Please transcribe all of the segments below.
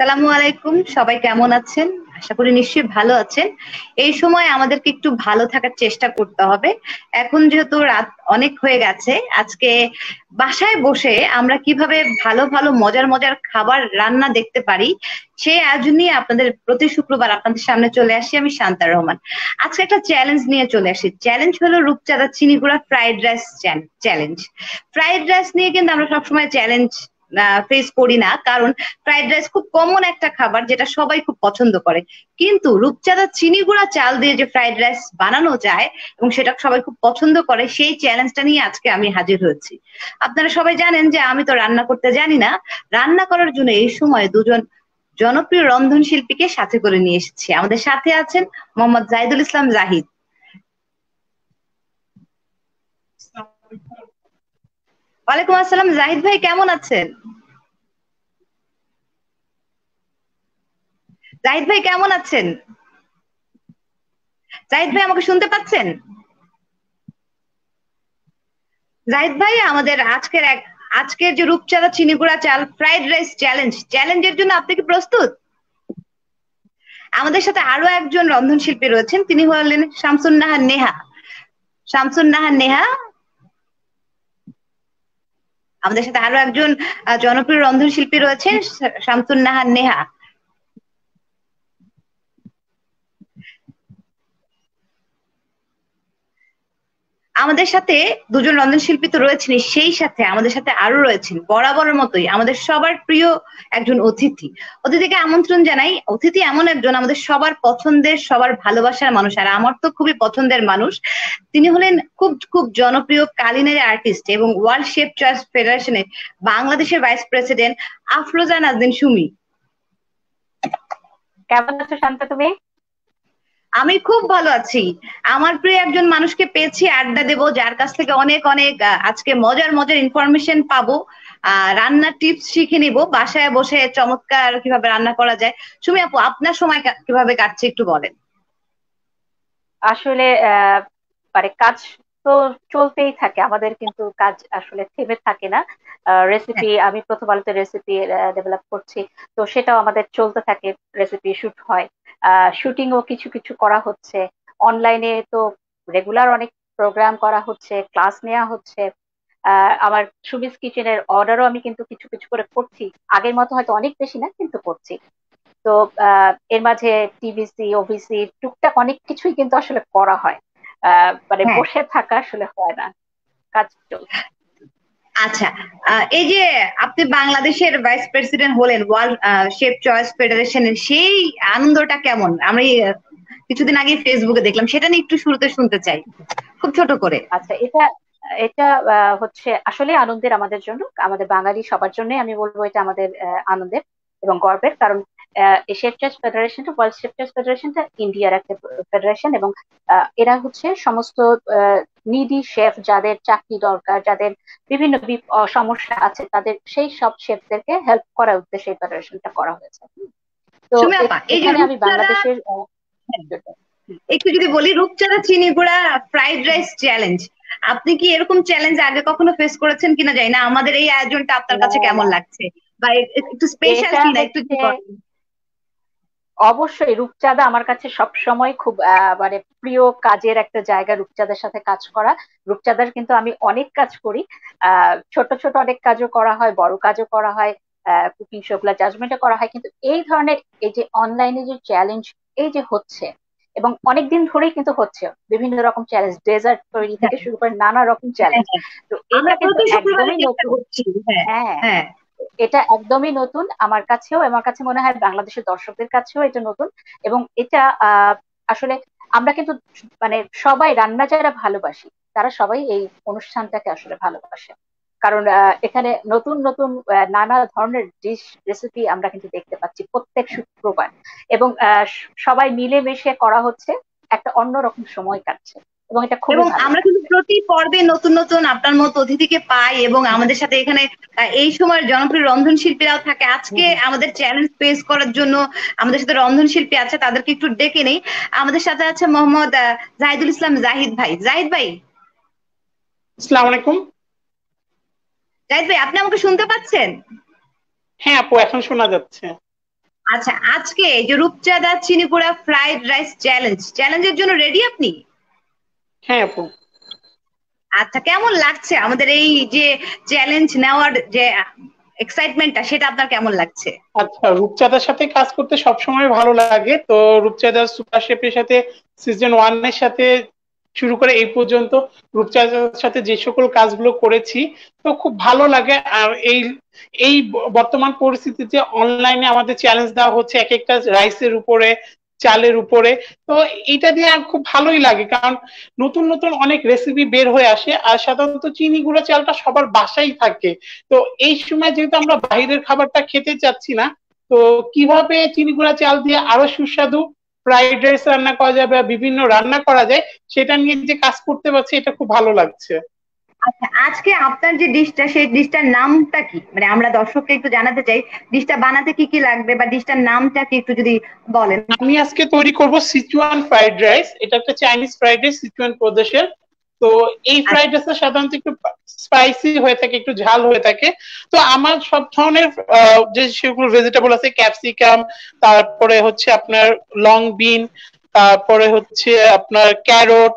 সালামু আলাইকুম, সবাই কেমন আছেন? আশা করি নিশ্চয়ই ভালো আছেন। এই সময় আমাদেরকে একটু ভালো থাকার চেষ্টা করতে হবে। এখন যেহেতু রাত অনেক হয়ে গেছে, আজকে বাসায় বসে আমরা কিভাবে ভালো ভালো মজার মজার খাবার রান্না দেখতে পারি সেই আয়োজন নিয়ে আপনাদের প্রতি শুক্রবার আপনাদের সামনে চলে আসি আমি শান্তা রহমান। আজকে একটা চ্যালেঞ্জ নিয়ে চলে আসি। চ্যালেঞ্জ হলো রূপচাঁদা চিনিগুড়া fried rice challenge. Fried rice নিয়ে কিন্তু আমরা সবসময় চ্যালেঞ্জ ফেস করি না, কারণ ফ্রাইড রাইস খুব কমন একটা খাবার যেটা সবাই খুব পছন্দ করে। কিন্তু রূপচাঁদা চিনি গুঁড়া চাল দিয়ে যে ফ্রাইড রাইস বানানো যায় এবং সেটা সবাই খুব পছন্দ করে, সেই চ্যালেঞ্জটা নিয়ে আজকে আমি হাজির হয়েছি। আপনারা সবাই জানেন যে আমি তো রান্না করতে জানি না। রান্না করার জন্য এই সময় দুজন জনপ্রিয় রন্ধন শিল্পীকে সাথে করে নিয়ে এসেছি। আমাদের সাথে আছেন মোহাম্মদ জাহিদুল ইসলাম জাহিদ। ওয়ালাইকুম আসসালাম, জাহিদ ভাই কেমন আছেন? জাহিদ ভাই কেমন আছেন? জাহিদ ভাই আমাকে শুনতে পাচ্ছেন? জাহিদ ভাই, আমাদের আজকের যে রূপচাঁদা চিনিগুড়া চাল ফ্রাইড রাইস চ্যালেঞ্জের জন্য আপনি কি প্রস্তুত? আমাদের সাথে আরো একজন রন্ধন শিল্পী রয়েছেন, তিনি হলেন শামসুন নাহার নেহা। শামসুন নাহার নেহা, আমাদের সাথে আরো একজন জনপ্রিয় রন্ধন শিল্পী রয়েছেন, শামসুন নাহার নেহা। আমাদের সাথে দুজন রন্ধন শিল্পী তো রয়েছেন, সেই সাথে আমাদের সাথে আরো রয়েছেন বরাবরের মতোই আমাদের সবার প্রিয় একজন অতিথি। অতিথিকে আমন্ত্রণ জানাই। অতিথি এমন একজন আমাদের সবার পছন্দের, সবার ভালোবাসার মানুষ, আর আমার তো খুবই পছন্দের মানুষ। তিনি হলেন খুব খুব জনপ্রিয় কালিনারি আর্টিস্ট এবং ওয়ার্ল্ড শেফ চয়েস ফেডারেশনের বাংলাদেশের ভাইস প্রেসিডেন্ট আফরোজা নাজনীন সুমি। কেমন আছো শান্তা তুমি? আমি খুব ভালো আছি। আমার প্রিয় একজন মানুষকে পেয়েছি, আড্ডা দেবো, যার কাছ থেকে অনেক অনেক আজকে মজার মজার ইনফরমেশন পাবো। রান্নার টিপস শিখে নিব, বাসায় বসে চমৎকার কিভাবে রান্না করা যায়। সুমি আপু, আপনার সময় কিভাবে কাটছে একটু বলেন। আসলে মানে কাজ তো চলতেই থাকে আমাদের, কিন্তু কাজ আসলে থেমে থাকে না। রেসিপি, আমি প্রথম আলোতে রেসিপি ডেভেলপ করছি, তো সেটাও আমাদের চলতে থাকে। রেসিপি শুট হয়, শুটিংও কিছু কিছু করা হচ্ছে। অনলাইনে তো রেগুলার অনেক প্রোগ্রাম করা হচ্ছে, ক্লাস নেওয়া হচ্ছে। আমার সুমিস কিচেনের অর্ডারও আমি কিন্তু কিছু কিছু করে করছি। আগের মতো হয়তো অনেক বেশি না, কিন্তু করছি। তো এর মাঝে টিভিসি, ওভিসি, টুকটাক অনেক কিছুই কিন্তু আসলে করা হয়। মানে হ্যাঁ, বসে থাকা আসলে হয় না, কাজ চলছে। আচ্ছা। এই যে আপনি বাংলাদেশের ভাইস প্রেসিডেন্ট হলেন ওয়ার্ল্ড শেফ চয়েস ফেডারেশনের, সেই আনন্দটা কেমন? আমি কিছুদিন আগে ফেসবুকে দেখলাম, সেটা নিয়ে একটু শুরুতে শুনতে চাই, খুব ছোট করে। আচ্ছা, এটা এটা হচ্ছে আসলে আনন্দের আমাদের জন্য, আমাদের বাঙালি সবার জন্য। আমি বলবো এটা আমাদের আনন্দের এবং গর্বের, কারণ এই শেফ চার্চ ফেডারেশনটা, ওয়ার্ল্ড শেফ চার্চ ফেডারেশনটা ইন্ডিয়ার একটা ফেডারেশন। এবং এরা হচ্ছে সমস্ত নিডি শেফ, যাদের চাকরি দরকার, যাদের বিভিন্ন সমস্যা আছে, তাদের সেই সব শেফদেরকে হেল্প করার উদ্দেশ্যে এই ফেডারেশনটা করা হয়েছে। তো সুমি আপা, এই যে এখানে আমি রূপচাঁদা, বাংলাদেশের একটু যদি বলি, রূপচাঁদা চিনি গুঁড়া ফ্রাইড রাইস চ্যালেঞ্জ, আপনি কি এরকম চ্যালেঞ্জ আগে কখনো ফেস করেছেন কিনা জানি না। আমাদের এই আয়োজনটা আপনার না, কাছে কেমন না, লাগছে, বা একটু স্পেশাল এটা কিনা একটু হচ্ছে যদি বলেন। অবশ্যই রূপচাঁদা আমার কাছে সব সময় খুব মানে প্রিয় কাজের একটা জায়গা, রূপচাঁদার সাথে কাজ করা। রূপচাঁদার কিন্তু আমি অনেক কাজ করি। ছোট ছোট অনেক কাজও করা হয়, বড় কাজও করা হয়, কুকিং শো গুলা জাজমেন্টে করা হয়। কিন্তু এই ধরনের এই যে অনলাইনে যে চ্যালেঞ্জ এই যে হচ্ছে, এবং অনেকদিন ধরেই কিন্তু হচ্ছে বিভিন্ন রকম চ্যালেঞ্জ, ডেজার্ট তৈরি থেকে হ্যাঁ, শুরু করে নানা রকম হ্যাঁ, চ্যালেঞ্জ। হ্যাঁ, তো আমরা এটা কিন্তু প্রতি শুক্রবারে একদমই চেষ্টা নতুন। করছি। হ্যাঁ, হ্যাঁ, হ্যাঁ। এটা একদমই নতুন আমার কাছেও, আমার কাছে মনে হয় বাংলাদেশের দর্শকদের কাছেও এটা নতুন। এবং এটা আসলে আমরা কিন্তু মানে সবাই রান্না যারা ভালোবাসি, তারা সবাই এই অনুষ্ঠানটাকে আসলে ভালোবাসে। কারণ এখানে নতুন নতুন নানা ধরনের ডিশ, রেসিপি আমরা কিন্তু দেখতে পাচ্ছি প্রত্যেক শুক্রবার। এবং সবাই মিলেমিশে করা হচ্ছে, একটা অন্যরকম সময় কাটছে, এবং এটা খুবই এবং ভালো আমরা কিন্তু লাগছে। প্রতি পর্বে নতুন নতুন আপনার মতো অতিথিকে পাই, এবং আমাদের সাথে এখানে এই সময় জনপ্রিয় রন্ধন শিল্পীরাও থাকে। হুম, আজকে হুম। আমাদের চ্যালেঞ্জ ফেস করার জন্য আমাদের সাথে রন্ধন শিল্পী আছে, তাদেরকে একটু ডেকে নেই। আমাদের সাথে আছে মোহাম্মদ জাহিদুল ইসলাম জাহিদ ভাই। জাহিদ ভাই, আসসালামু আলাইকুম। জাহিদ ভাই, আপনি আমাকে শুনতে পাচ্ছেন? হ্যাঁ আপু, এখন শোনা যাচ্ছে। আচ্ছা, আজকে এই যে রূপচাঁদা চিনি গুঁড়া ফ্রাইড রাইস চ্যালেঞ্জের জন্য রেডি আপনি? হ্যাঁ আপু। আচ্ছা, কেমন লাগছে আমাদের এই যে চ্যালেঞ্জ নেওয়ার যে এক্সাইটমেন্টটা, সেটা আপনার কেমন লাগছে? আচ্ছা, রূপচাঁদার সাথে কাজ করতে সবসময় ভালো লাগে। তো রূপচাঁদার সুপার শেফের সাথে সিজন 1 এর সাথে শুরু করে এই পর্যন্ত রূপচাঁদার সাথে যে সকল কাজগুলো করেছি, তো খুব ভালো লাগে। আর এই এই বর্তমান পরিস্থিতিতে অনলাইনে আমাদের চ্যালেঞ্জ দেওয়া হচ্ছে এক একটা রাইসের উপরে, চালের উপরে। তো এটা দিয়ে আর খুব ভালোই লাগে, কারণ নতুন নতুন অনেক রেসিপি বের হয়ে আসে। আর সাধারণত চিনি গুঁড়া চালটা সবার বাসায় থাকে। তো এই সময় যেহেতু আমরা বাইরের খাবারটা খেতে চাচ্ছি না, তো কিভাবে চিনি গুঁড়া চাল দিয়ে আরো সুস্বাদু ফ্রাইড রাইস রান্না করা যায় বা বিভিন্ন রান্না করা যায়, সেটা নিয়ে যে কাজ করতে পারছি, এটা খুব ভালো লাগছে। আচ্ছা, আজকে আপনার যে ডিশটা, সেই ডিশটার নামটা কি? মানে আমরা দর্শককে একটু জানাতে চাই, ডিশটা বানাতে কি কি লাগবে বা ডিশটার নামটা কি একটু যদি বলেন। আমি আজকে তৈরি করব সিচুয়ান ফ্রাইড রাইস। এটা একটা চাইনিজ ফ্রাইড রাইস, সিচুয়ান প্রদেশের। তো এই ফ্রাইড রাইসটা সাধারণত একটু স্পাইসি হয়ে থাকে, একটু ঝাল হয়ে থাকে। তো আমার সব ধরনের যে সেগুলো ভেজিটেবল আছে, ক্যাপসিকাম, তারপরে হচ্ছে আপনার লং বিন, তারপরে হচ্ছে আপনার ক্যারট,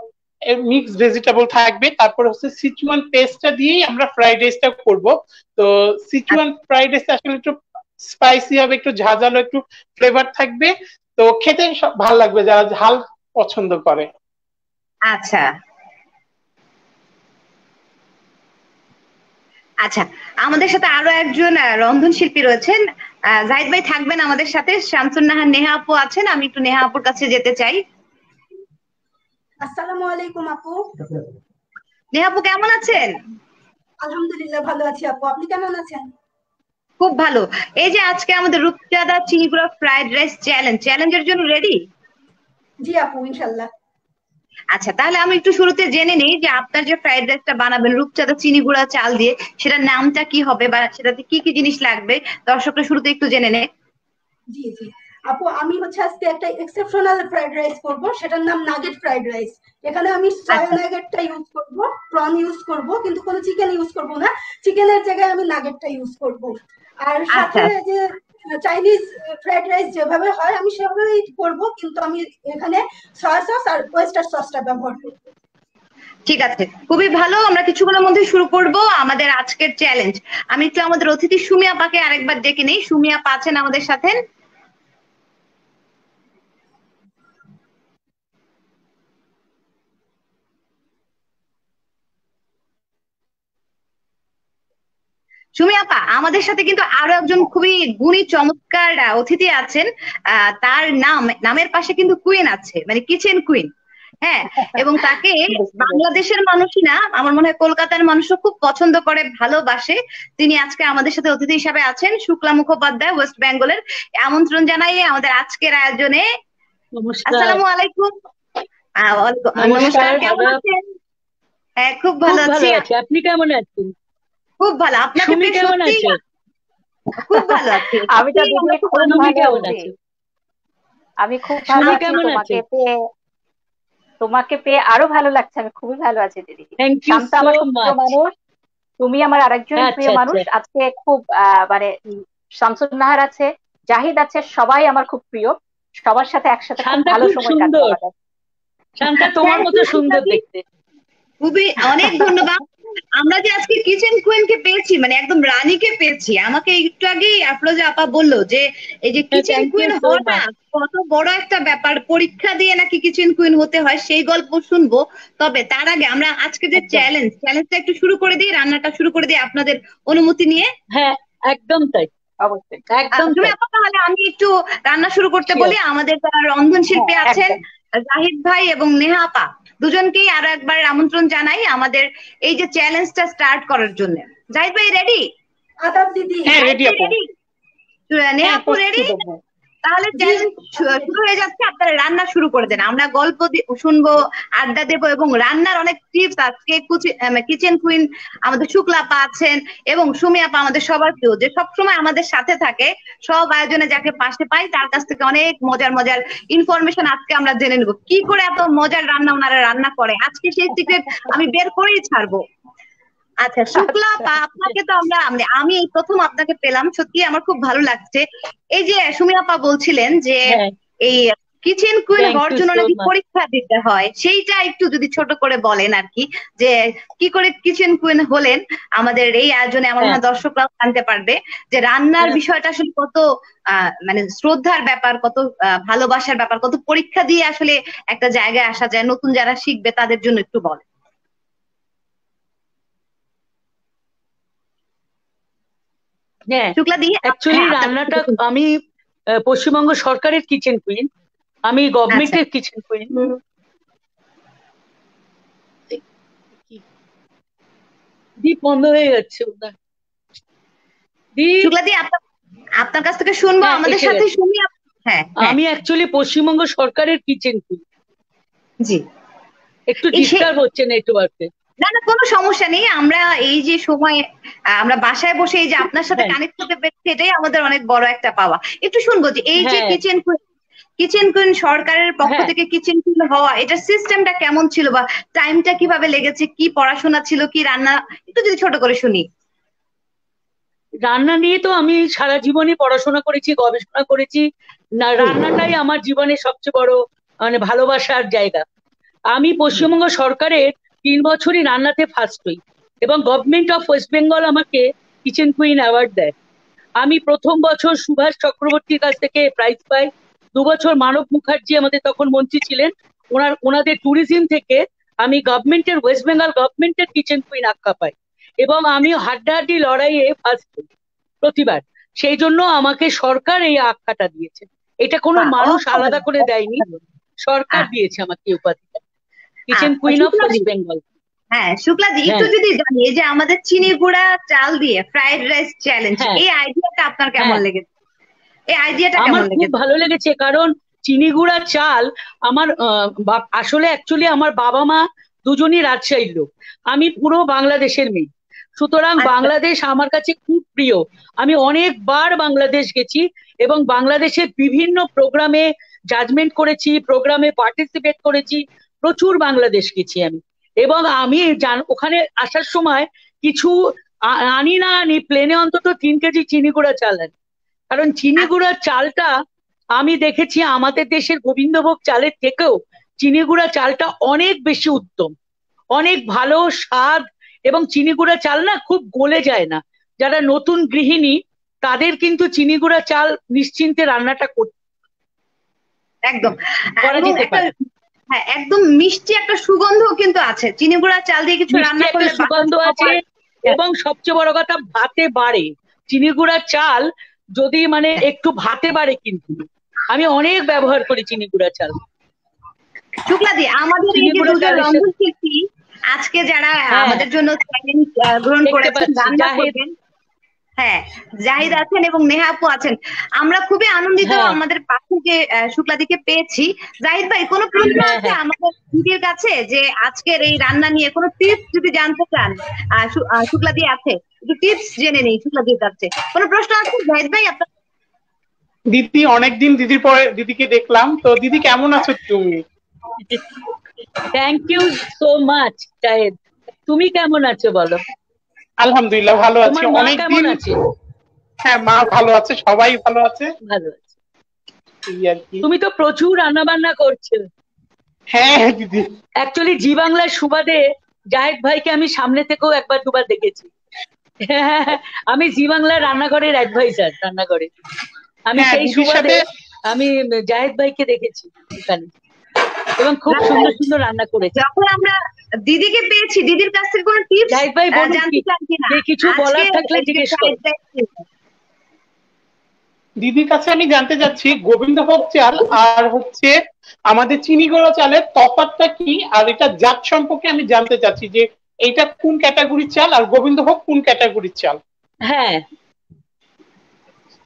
মিক্স ভেজিটেবল থাকবে। তারপরে হচ্ছে সিচুয়ান পেস্টটা দিয়েই আমরা ফ্রাইড রাইসটা করব। তো সিচুয়ান ফ্রাইড রাইস আসলে একটু স্পাইসি হবে, একটু ঝাঁঝালো, একটু ফ্লেভার থাকবে। তো খেতে ভালো লাগবে যারা ঝাল পছন্দ করে। আচ্ছা আচ্ছা, আমাদের সাথে আরো একজন রন্ধন শিল্পী রয়েছেন। জাহিদ ভাই থাকবেন আমাদের সাথে, শামসুন নাহার নেহা আপু আছেন। আমি একটু নেহা আপুর কাছে যেতে চাই। আসসালামু আলাইকুম আপু। নেহা আপু কেমন আছেন? আলহামদুলিল্লাহ ভালো আছি আপু, আপনি কেমন আছেন? খুব ভালো। এই যে আজকে আমাদের রূপচাঁদা চিনি গুঁড়া ফ্রাইড রাইস চ্যালেঞ্জের জন্য রেডি? জি আপু, ইনশাল্লাহ। আচ্ছা, তাহলে আমি একটু শুরুতে জেনে নিই যে আপনার যে ফ্রাইড রাইসটা বানাবেন রূপচাঁদা চিনি গুঁড়া চাল দিয়ে, সেটার নামটা কি হবে বা সেটাতে কি কি জিনিস লাগবে, দর্শকরা শুরুতে একটু জেনে নেয়। জি জি আপু, আমি আজকে একটা এক্সেপশনাল ফ্রাইড রাইস করব, সেটার নাম নাগেট ফ্রাইড রাইস। এখানে আমি সয়া আচ্ছা নাগেটটা ইউজ করব, প্রন ইউজ করব, কিন্তু কোনো চিকেন ইউজ করব না। চিকেনের জায়গায় আমি নাগেটটা ইউজ করব। আর আচ্ছা সাথে যে চাইনিজ ফ্রাইড রাইস যেভাবে হয় আমি সেভাবেই করব, কিন্তু আমি এখানে সয়া সস আর ওয়েস্টার সসটা ব্যবহার করব। ঠিক আছে, খুবই ভালো। আমরা কিছুক্ষণের মধ্যে শুরু করব আমাদের আজকের চ্যালেঞ্জ। আমি একটু আমাদের অতিথি সুমি আপাকে আরেকবার ডেকে নেই। সুমি আপা আছেন আমাদের সাথে? সুমি আপা, আমাদের সাথে কিন্তু আরো একজন খুবই গুণী চমৎকার অতিথি আছেন। তার নামের পাশে কিন্তু কুইন আছে, মানে কিচেন কুইন। হ্যাঁ, এবং তাকে বাংলাদেশের মানুষই না, আমার মনে হয় কলকাতার মানুষও খুব পছন্দ করে, ভালোবাসে। তিনি আজকে আমাদের সাথে অতিথি হিসাবে আছেন, শুক্লা মুখোপাধ্যায়, ওয়েস্ট বেঙ্গলের। আমন্ত্রণ জানাই আমাদের আজকের আয়োজনে। নমস্কার। আসসালামু আলাইকুম। নমস্কার, কেমন আছেন? হ্যাঁ, খুব ভালো আছি। আপনি কেমন আছেন? খুব ভালো। আপনাকে সুমি পেয়ে কেমন সত্যি আছে? খুব ভালো আছি। আমি তো দিদি আমরা খুব খুব সুমি ভালো কেমন আছি। আছে? আমি খুব ভালো সুমি আছি। কেমন আছে? তোমাকে পেয়ে আরো ভালো লাগছে। আমি খুবই ভালো আছি দিদি। থ্যাংক ইউ শান্তা সো আমার খুব প্রিয় মাচ। মানুষ, তুমি আমার আরেকজন আচ্ছা প্রিয় মানুষ। আচ্ছা আজকে খুব মানে শামসুন নাহার আছে, জাহিদ আছে, সবাই আমার খুব প্রিয়। সবার সাথে একসাথে খুব শান্তা ভালো খুব সময় কাটবে সুন্দর। আমাদের। শান্তা তোমার থ্যাংক মতো ইউ সুন্দর সুজাতি, দেখতে। খুবই অনেক ধন্যবাদ। আমরা যে আজকে কিচেন কুইনকে পেয়েছি, মানে একদম রানীকে পেয়েছি। আমাকে একটু আগেই আফরোজা আপা বললো যে এই যে kitchen thank you queen so হওয়াটা মাচ। কত বড় একটা ব্যাপার, পরীক্ষা দিয়ে নাকি কিচেন কুইন হতে হয়, সেই গল্প শুনবো। তবে তার আগে আমরা আজকে যে একদম। চ্যালেঞ্জটা একটু শুরু করে দিই, রান্নাটা শুরু করে দিই আপনাদের অনুমতি নিয়ে। হ্যাঁ, একদম তাই, অবশ্যই। একদম তুমি তাই। আপা, তাহলে আমি একটু রান্না শুরু করতে শিওর। বলি। আমাদের যারা রন্ধন হ্যাঁ শিল্পী আছেন, একদম। জাহিদ ভাই এবং নেহা আপা, দুজনকেই আরো একবার আমন্ত্রণ জানাই আমাদের এই যে চ্যালেঞ্জটা স্টার্ট করার জন্য। জাহিদ ভাই রেডি? আদাব দিদি। হ্যাঁ জাহিদ রেডি ভাই আপু। রেডি? নেহা হ্যাঁ আপু রেডি? প্রস্তুত আপু। তাহলে জি চ্যালেঞ্জ শুরু হয়ে যাচ্ছে। আপনারা রান্না শুরু করে দেন, আমরা গল্প শুনবো, আড্ডা দেবো, এবং রান্নার অনেক টিপস আজকে কিচেন কুইন আমাদের শুক্লা আপা আছেন এবং সুমি আপা আমাদের সবার প্রিয়, যে সবসময় আমাদের সাথে থাকে। সব আয়োজনে যাকে পাশে পাই তার কাছ থেকে অনেক মজার মজার ইনফরমেশন আজকে আমরা জেনে নেবো, কি করে এত মজার রান্না ওনারা রান্না করে। আজকে সেই সিক্রেট আমি বের করেই ছাড়বো। আচ্ছা শুক্লা আপা, আপনাকে তো আমি এই প্রথম আপনাকে পেলাম, সত্যি আমার খুব ভালো লাগছে। এই যে সুমি আপা বলছিলেন যে হ্যাঁ, এই কিচেন কুইন থ্যাংক হওয়ার ইউ জন্য সো নাকি মাচ। পরীক্ষা দিতে হয়, সেইটা একটু যদি ছোট করে বলেন আর কি, যে কি করে কিচেন কুইন হলেন। আমাদের এই আয়োজনে আমার মনে হ্যাঁ, হয় দর্শকরাও জানতে পারবে যে রান্নার হ্যাঁ, বিষয়টা আসলে কত মানে শ্রদ্ধার ব্যাপার, কত ভালোবাসার ব্যাপার, কত পরীক্ষা দিয়ে আসলে একটা জায়গায় আসা যায়। নতুন যারা শিখবে তাদের জন্য একটু বলেন হ্যাঁ। শুক্লা দি। অ্যাকচুয়ালি হ্যাঁ আপনার কাছ রান্নাটা থেকে শুনছি। আমি পশ্চিমবঙ্গ সরকারের কিচেন কুইন, আমি আচ্ছা গভর্নমেন্টের কিচেন কুইন। দীপ বন্ধ হয়ে যাচ্ছে ওটা। দীপ, শুক্লা দি আপনার আপনার কাছ থেকে শুনবো, হ্যাঁ আমাদের এসে সাথে গেছে। শুনি হ্যাঁ হ্যাঁ আমি অ্যাকচুয়ালি পশ্চিমবঙ্গ সরকারের কিচেন কুইন। জি। একটু এই সে ডিস্টার্ব হচ্ছে নেটওয়ার্কে। না না, কোনো সমস্যা নেই। আমরা এই যে সময় আমরা বাসায় বসে এই যে আপনার সাথে হ্যাঁ, কানেক্ট হতে পেরেছি, এটাই আমাদের অনেক বড় একটা পাওয়া। একটু শুনবো যে এই যে হ্যাঁ, কিচেন কুইন সরকারের পক্ষ হ্যাঁ। থেকে কিচেন কুইন হওয়া, এটার সিস্টেমটা কেমন ছিল, বা টাইমটা কিভাবে লেগেছে, কি পড়াশোনা ছিল, কি রান্না, একটু যদি ছোট করে শুনি। রান্না নিয়ে তো আমি সারা জীবনই পড়াশোনা করেছি, গবেষণা করেছি। না, জি রান্নাটাই আমার জীবনের সবচেয়ে বড় মানে ভালোবাসার জায়গা। আমি জি পশ্চিমবঙ্গ সরকারের 3 বছরই রান্নাতে ফার্স্ট হই, এবং গভর্নমেন্ট অফ ওয়েস্ট বেঙ্গল আমাকে কিচেন কুইন অ্যাওয়ার্ড দেয়। আমি প্রথম বছর সুভাষ চক্রবর্তীর কাছ থেকে প্রাইজ পাই। 2 বছর মানব মুখার্জি আমাদের তখন মন্ত্রী ছিলেন, ওনাদের ট্যুরিজম থেকে আমি গভর্নমেন্টের, ওয়েস্ট বেঙ্গল গভর্নমেন্টের কিচেন কুইন আখ্যা পাই। এবং আমি হাড্ডাহাড্ডি লড়াইয়ে ফার্স্ট হই প্রতিবার। সেই জন্য আমাকে সরকার এই আখ্যাটা দিয়েছে। এটা কোনো বাহ, মানুষ আলাদা অসাধারণ করে দেয়নি, অসাধারণ। সরকার আহ দিয়েছে আমাকে এই উপাধিটা, kitchen queen of Shukla di, west Bengal. হ্যাঁ শুক্লা দি, একটু হ্যাঁ, যদি জানি এই যে আমাদের চিনি গুঁড়া চাল দিয়ে ফ্রাইড রাইস চ্যালেঞ্জ, হ্যাঁ, এই আইডিয়াটা আপনার কেমন হ্যাঁ। লেগেছে? এই আইডিয়াটা আমার কেমন খুব লেগেছে? ভালো লেগেছে, কারণ চিনি গুঁড়া চাল আমার আসলে অ্যাকচুয়ালি আমার বাবা মা দুজনই রাজশাহীর লোক, আমি পুরো বাংলাদেশের মেয়ে। সুতরাং আচ্ছা বাংলাদেশ আমার কাছে খুব প্রিয়। আমি অনেকবার বাংলাদেশ গেছি, এবং বাংলাদেশের বিভিন্ন প্রোগ্রামে জাজমেন্ট করেছি, প্রোগ্রামে পার্টিসিপেট করেছি। প্রচুর বাংলাদেশ গেছি আমি। এবং আমি ওখানে আসার সময় কিছু আনি না আনি, প্লেনে অন্তত 3 কেজি চিনি গুঁড়া চাল আনি। কারণ চিনি আচ্ছা গুঁড়ার চালটা আমি দেখেছি আমাদের দেশের গোবিন্দভোগ চালের থেকেও চিনি গুঁড়া চালটা অনেক বেশি উত্তম, অনেক ভালো স্বাদ। এবং চিনি গুঁড়া চাল না খুব গলে যায় না। যারা নতুন গৃহিণী তাদের কিন্তু চিনি গুঁড়া চাল নিশ্চিন্তে রান্নাটা একদম। করা এবং যেতে একটা পারে। হ্যাঁ একদম মিষ্টি একটা সুগন্ধ কিন্তু আছে, চিনি গুঁড়া চাল দিয়ে কিছু মিষ্টি রান্না একটা করলে বাসার সুগন্ধ আছে, সবার। এবং সবচেয়ে বড় কথা ভাতে বাড়ে। চিনি গুঁড়া চাল যদি মানে একটু ভাতে বাড়ে কিন্তু। আমি অনেক ব্যবহার করি চিনি গুঁড়া চাল। শুক্লা দি, আমাদের এই চিনি যে গুঁড়া দুজন চালের সাথে, রন্ধনশিল্পী আজকে যারা হ্যাঁ, আমাদের জন্য চ্যালেঞ্জ গ্রহণ দেখতে করেছেন, পাচ্ছি রান্না জাহেদ। করবেন, হ্যাঁ জাহিদ আছেন এবং নেহা আপু আছেন, আমরা খুবই আনন্দিত হ্যাঁ, আমাদের পাশে যে শুক্লাদিকে পেয়েছি। জাহিদ ভাই, কোনো প্রশ্ন হ্যাঁ, আছে হ্যাঁ। আমাদের দিদির কাছে, যে আজকের এই রান্না নিয়ে কোনো টিপস যদি জানতে চান? শুক্লাদি আছে, একটু টিপস জেনে নেই শুক্লাদির কাছে। কোনো প্রশ্ন আছে জাহিদ ভাই আপনার? দিদি, অনেকদিন দিদির পরে দিদিকে দেখলাম, তো দিদি কেমন আছো তুমি? Thank you so much Zahed. তুমি কেমন আছো বলো? আলহামদুলিল্লাহ ভালো আছি, তোমার মা কেমন অনেকদিন। আছে? হ্যাঁ, মা ভালো আছে, সবাই ভালো আছে। ভালো আছে। এই আর কি। তুমি তো প্রচুর রান্না বান্না করছো। হ্যাঁ দিদি। অ্যাকচুয়ালি জি বাংলার সুবাদে জাহেদ ভাইকে আমি সামনে থেকেও একবার দুবার দেখেছি। আমি জি বাংলার রান্নাঘরের অ্যাডভাইজার, রান্নাঘরে আমি হ্যাঁ সেই দিদির সুবাদে সাথে। আমি জাহেদ ভাইকে দেখেছি এখানে, এবং খুব সুন্দর সুন্দর রান্না করেছে। যখন আমরা দিদিকে পেয়েছি, দিদির কাছ থেকে কোনো টিপস জাহিদ ভাই বলুন, জানতে চান কিনা যে কিছু আজকে? বলার থাকলে এই যে জিজ্ঞেস fried করো। rice, দিদির কাছে আমি জানতে চাচ্ছি গোবিন্দভোগ চাল আর হচ্ছে আমাদের চিনি গুঁড়ো চালের তফাৎটা কি, আর এটা জাত সম্পর্কে আমি জানতে চাচ্ছি যে এইটা কোন ক্যাটাগরির চাল আর গোবিন্দভোগ কোন ক্যাটাগরির চাল। হ্যাঁ,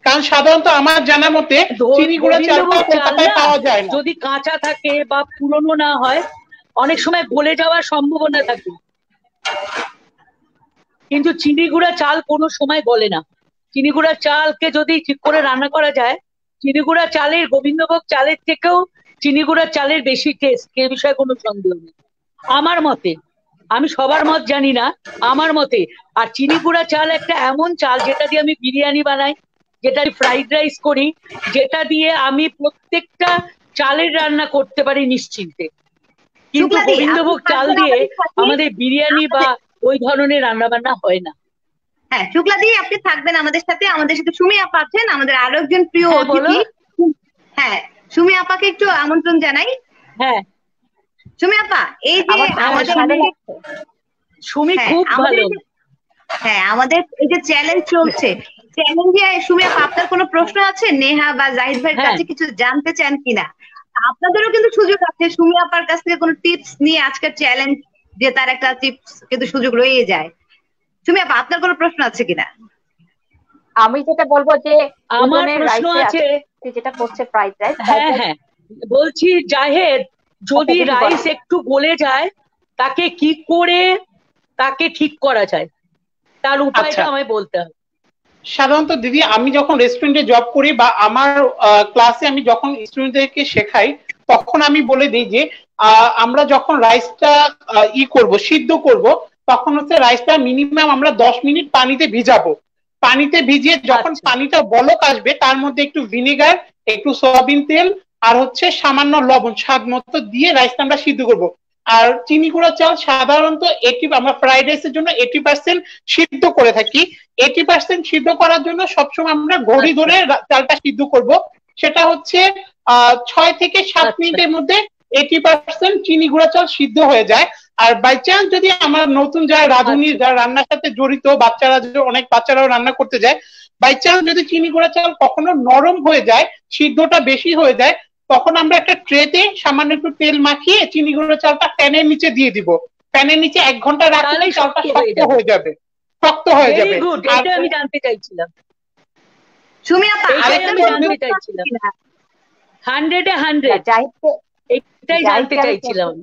কারণ সাধারণত আমার জানা মতে চিনি গুঁড়া চালটা গোবিন্দভোগ চাল কলকাতায় না পাওয়া যায় না। যদি কাঁচা থাকে বা পুরনো না হয়, অনেক সময় গলে যাওয়ার সম্ভাবনা থাকে। কিন্তু চিনি গুঁড়া চাল কোনো সময় গলে না। চিনি গুঁড়া চালকে যদি ঠিক করে রান্না করা যায়, চিনি গুঁড়া চালের, গোবিন্দভোগ চালের থেকেও চিনি গুঁড়া চালের বেশি টেস্ট, এ বিষয়ে কোনো সন্দেহ নেই আমার মতে। আমি সবার মত জানি না, আমার মতে। আর চিনি গুঁড়া চাল একটা এমন চাল যেটা দিয়ে আমি বিরিয়ানি বানাই, যেটা ফ্রাইড রাইস করি, যেটা দিয়ে আমি প্রত্যেকটা চালের রান্না করতে পারি নিশ্চিন্তে। কিন্তু শুক্লাদি, আপনি গোবিন্দভোগ চাল থাকবেন দিয়ে আমাদের সাথে। আমাদের বিরিয়ানি বা ওই ধরনের রান্না বান্না হয় না। হ্যাঁ, শুক্লাদি আপনি থাকবেন আমাদের সাথে। আমাদের সাথে সুমি আপা আছেন, আমাদের আরো একজন প্রিয় হ্যাঁ, বলো। অতিথি। হ্যাঁ, সুমি আপাকে একটু আমন্ত্রণ জানাই। হ্যাঁ, সুমি আপা, এই যে আমার আমাদের ভালো লাগছে। সুমি হ্যাঁ, খুব আমাদের ভালো। হ্যাঁ, আমাদের এই যে চ্যালেঞ্জ চলছে, চ্যালেঞ্জে সুমি আপা আপনার কোনো প্রশ্ন আছে নেহা বা জাহিদ ভাইয়ের হ্যাঁ। কাছে কিছু জানতে চান কিনা? আপনাদেরও কিন্তু সুযোগ আছে সুমি আপার কাছ থেকে কোনো টিপস নিয়ে আজকের চ্যালেঞ্জ জেতার একটা টিপস কিন্তু সুযোগ রয়ে যায়। সুমি আপা, আপনার কোনো প্রশ্ন আছে কিনা? আমি যেটা বলবো যে আমার উদনের প্রশ্ন রাইসে আছে। যেটা করছে ফ্রাইড রাইস, হ্যাঁ হ্যাঁ, বলছি জাহেদ, যদি যদি রাইস বলো। একটু গলে যায় তাকে কি করে তাকে ঠিক করা যায়, তার উপায়টা আচ্ছা, আমায় বলতে হবে। সাধারণত দিদি আমি যখন রেস্টুরেন্টে জব করি বা আমার ক্লাসে আমি যখন স্টুডেন্টদেরকে শেখাই, তখন আমি বলে দিই যে আমরা যখন রাইসটা করব, সিদ্ধ করব, তখন হচ্ছে রাইসটা মিনিমাম আমরা 10 মিনিট পানিতে ভিজাবো। পানিতে ভিজিয়ে যখন আচ্ছা। পানিটা বলক আসবে, তার মধ্যে একটু ভিনেগার, একটু সয়াবিন তেল আর হচ্ছে সামান্য লবণ স্বাদ মতো দিয়ে রাইসটা আমরা সিদ্ধ করব। আর চিনি গুঁড়া চাল সাধারণত আমরা ফ্রাইড রাইসের জন্য 80% সিদ্ধ করে থাকি। 80% সিদ্ধ করার জন্য সবসময় আমরা ঘড়ি আচ্ছা। ধরে চালটা সিদ্ধ করব। সেটা হচ্ছে 6 থেকে 7 আচ্ছা। মিনিটের মধ্যে 80% চিনি গুঁড়া চাল সিদ্ধ হয়ে যায়। আর বাই চান্স যদি আমার নতুন যারা রাঁধুনি, আচ্ছা। যারা রান্নার সাথে জড়িত বাচ্চারা, অনেক বাচ্চারাও রান্না করতে যায়, বাই চান্স যদি চিনি গুঁড়া চাল কখনো নরম হয়ে যায়, সিদ্ধটা বেশি হয়ে যায়, তখন আমরা একটা ট্রেতে সামান্য একটু তেল মাখিয়ে চিনি গুঁড়া চালটা প্যানের নিচে দিয়ে দিব। প্যানের নিচে 1 ঘন্টা রাখলে তাহলেই চালটা শক্ত হয়ে শক্ত যাবে। হয়ে যাবে, শক্ত হয়ে ভেরি যাবে। গুড, আর এটা আমি জানতে চাইছিলাম। সুমি আপা, এটাই আরেকটা আমি জানতে প্রশ্ন আছে চাইছিলাম। কিনা? 100-এ 100, জাহিদকে এটাই জানতে জাহিদকে আমি চাইছিলাম।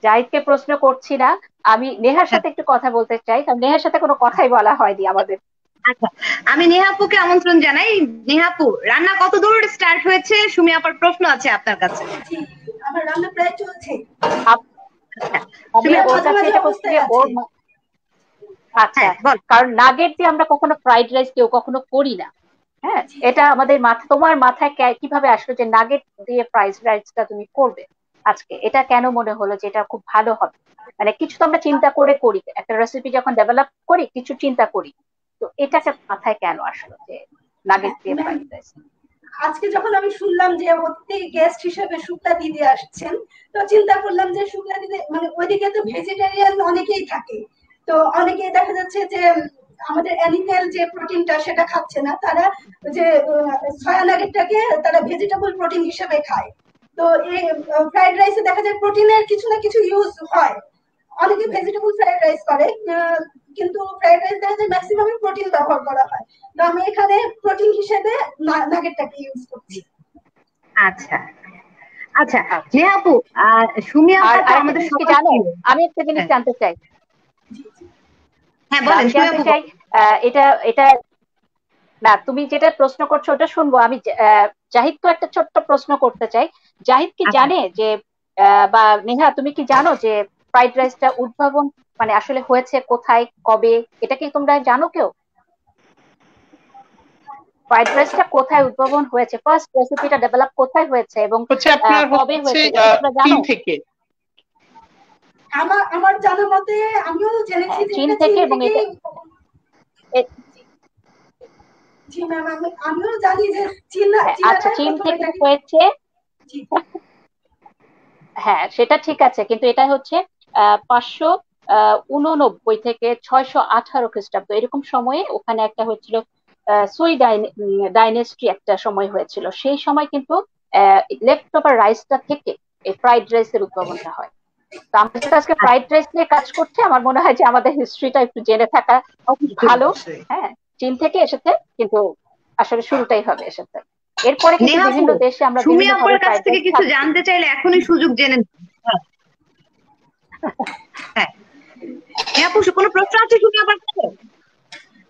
জাহিদকে প্রশ্ন করছি না, আমি নেহার সাথে একটু কথা বলতে চাই, কারণ নেহার সাথে কোনো কথাই বলা হয়নি আমাদের। আচ্ছা, আমি নেহাপুকে আমন্ত্রণ জানাই। নেহাপু, রান্না কত দূর স্টার্ট হয়েছে? সুমি আপার প্রশ্ন আছে আপনার কাছে। জি, আমার রান্না প্রায় চলছে। আমি ওর কাছে এটা করছি যে ওর আচ্ছা, কারণ নাগেট দিয়ে আমরা কখনো ফ্রাইড রাইস কেউ কখনো করি না। হ্যাঁ, এটা আমাদের তোমার মাথায় কিভাবে আসলো যে নাগেট দিয়ে ফ্রাইড রাইসটা তুমি করবে আজকে? এটা কেন মনে হলো যে এটা খুব ভালো হবে? মানে কিছু তো আমরা চিন্তা করে করি, একটা রেসিপি যখন ডেভেলপ করি কিছু চিন্তা করি, তো এটাকে মাথায় কেন আসলো যে নাগেট দিয়ে ফ্রাইড রাইস? আজকে যখন আমি শুনলাম যে অতিথি গেস্ট হিসেবে শুক্লা দিদি আসছেন, তো চিন্তা করলাম যে শুক্লা দিদি মানে ওইদিকে তো ভেজিটেরিয়ান অনেকেই থাকে, তো অনেকেই দেখা যাচ্ছে যে আমাদের অ্যানিমেল যে প্রোটিনটা সেটা খাচ্ছে না, তারা যে সয়া নাগেটটাকে তারা ভেজিটেবল প্রোটিন হিসেবে খায়। তো এই ফ্রাইড রাইসে দেখা যায় প্রোটিনের কিছু না কিছু ইউজ হয়। অনেকে ভেজিটেবল ফ্রাইড রাইস করে, কিন্তু ফ্রাইড রাইস দেখা যায় ম্যাক্সিমাম প্রোটিন ব্যবহার করা হয়। তো আমি এখানে প্রোটিন হিসেবে নাগেটটাকে ইউজ করছি। আচ্ছা আচ্ছা, নেহাপু, সুমি আপা তো আমাদের সবার জানো, প্রিয়। আমি একটা জিনিস জানতে চাই। হ্যাঁ বলেন, জানতে চাই এটা এটা না, তুমি যেটা প্রশ্ন করছো ওটা শুনবো। আমি জাহিদকে একটা ছোট্ট প্রশ্ন করতে চাই। জাহিদ কি জানে যে বা নেহা তুমি কি জানো যে ফ্রাইড রাইসটা উদ্ভাবন মানে আসলে হয়েছে কোথায়, কবে? এটা কি তোমরা জানো কেউ? ফ্রাইড রাইসটা কোথায় উদ্ভাবন হয়েছে, ফার্স্ট রেসিপিটা ডেভেলপ কোথায় হয়েছে এবং হচ্ছে আপনার কবে হচ্ছে হয়েছে, তোমরা জানো? চীন থেকে। আমার জানা মতে আমিও জেনেছি যে চীন এটা থেকে, চীন এবং থেকে। এটা জি ম্যাম, আমিও জানি যে আচ্ছা, চীন থেকে হয়েছে। হ্যাঁ, সেটা ঠিক আছে, কিন্তু এটা হচ্ছে 589 থেকে 618 খ্রিস্টাব্দ এরকম সময়ে ওখানে একটা হচ্ছিল সুই ডাইনেস্টি একটা সময় হয়েছিল। সেই সময় কিন্তু লেফট ওভার রাইসটা থেকে এই ফ্রাইড রাইসের উদ্ভাবনটা হয়। তো আমরা যেটা আজকে ফ্রাইড রাইস নিয়ে কাজ করছি, আমার মনে হয় যে আমাদের হিস্ট্রিটা একটু জেনে থাকা ভালো। হ্যাঁ, চীন থেকে এসেছে, কিন্তু আসলে শুরুটাই হবে এসেছে। এরপরে কিন্তু বিভিন্ন দেশে আমরা বিভিন্ন ভাবে কাছ থেকে কিছু জানতে চাইলে এখনই সুযোগ জেনে। হ্যাঁ, আপু কোনো প্রশ্ন আছে সুমি আপার কাছে?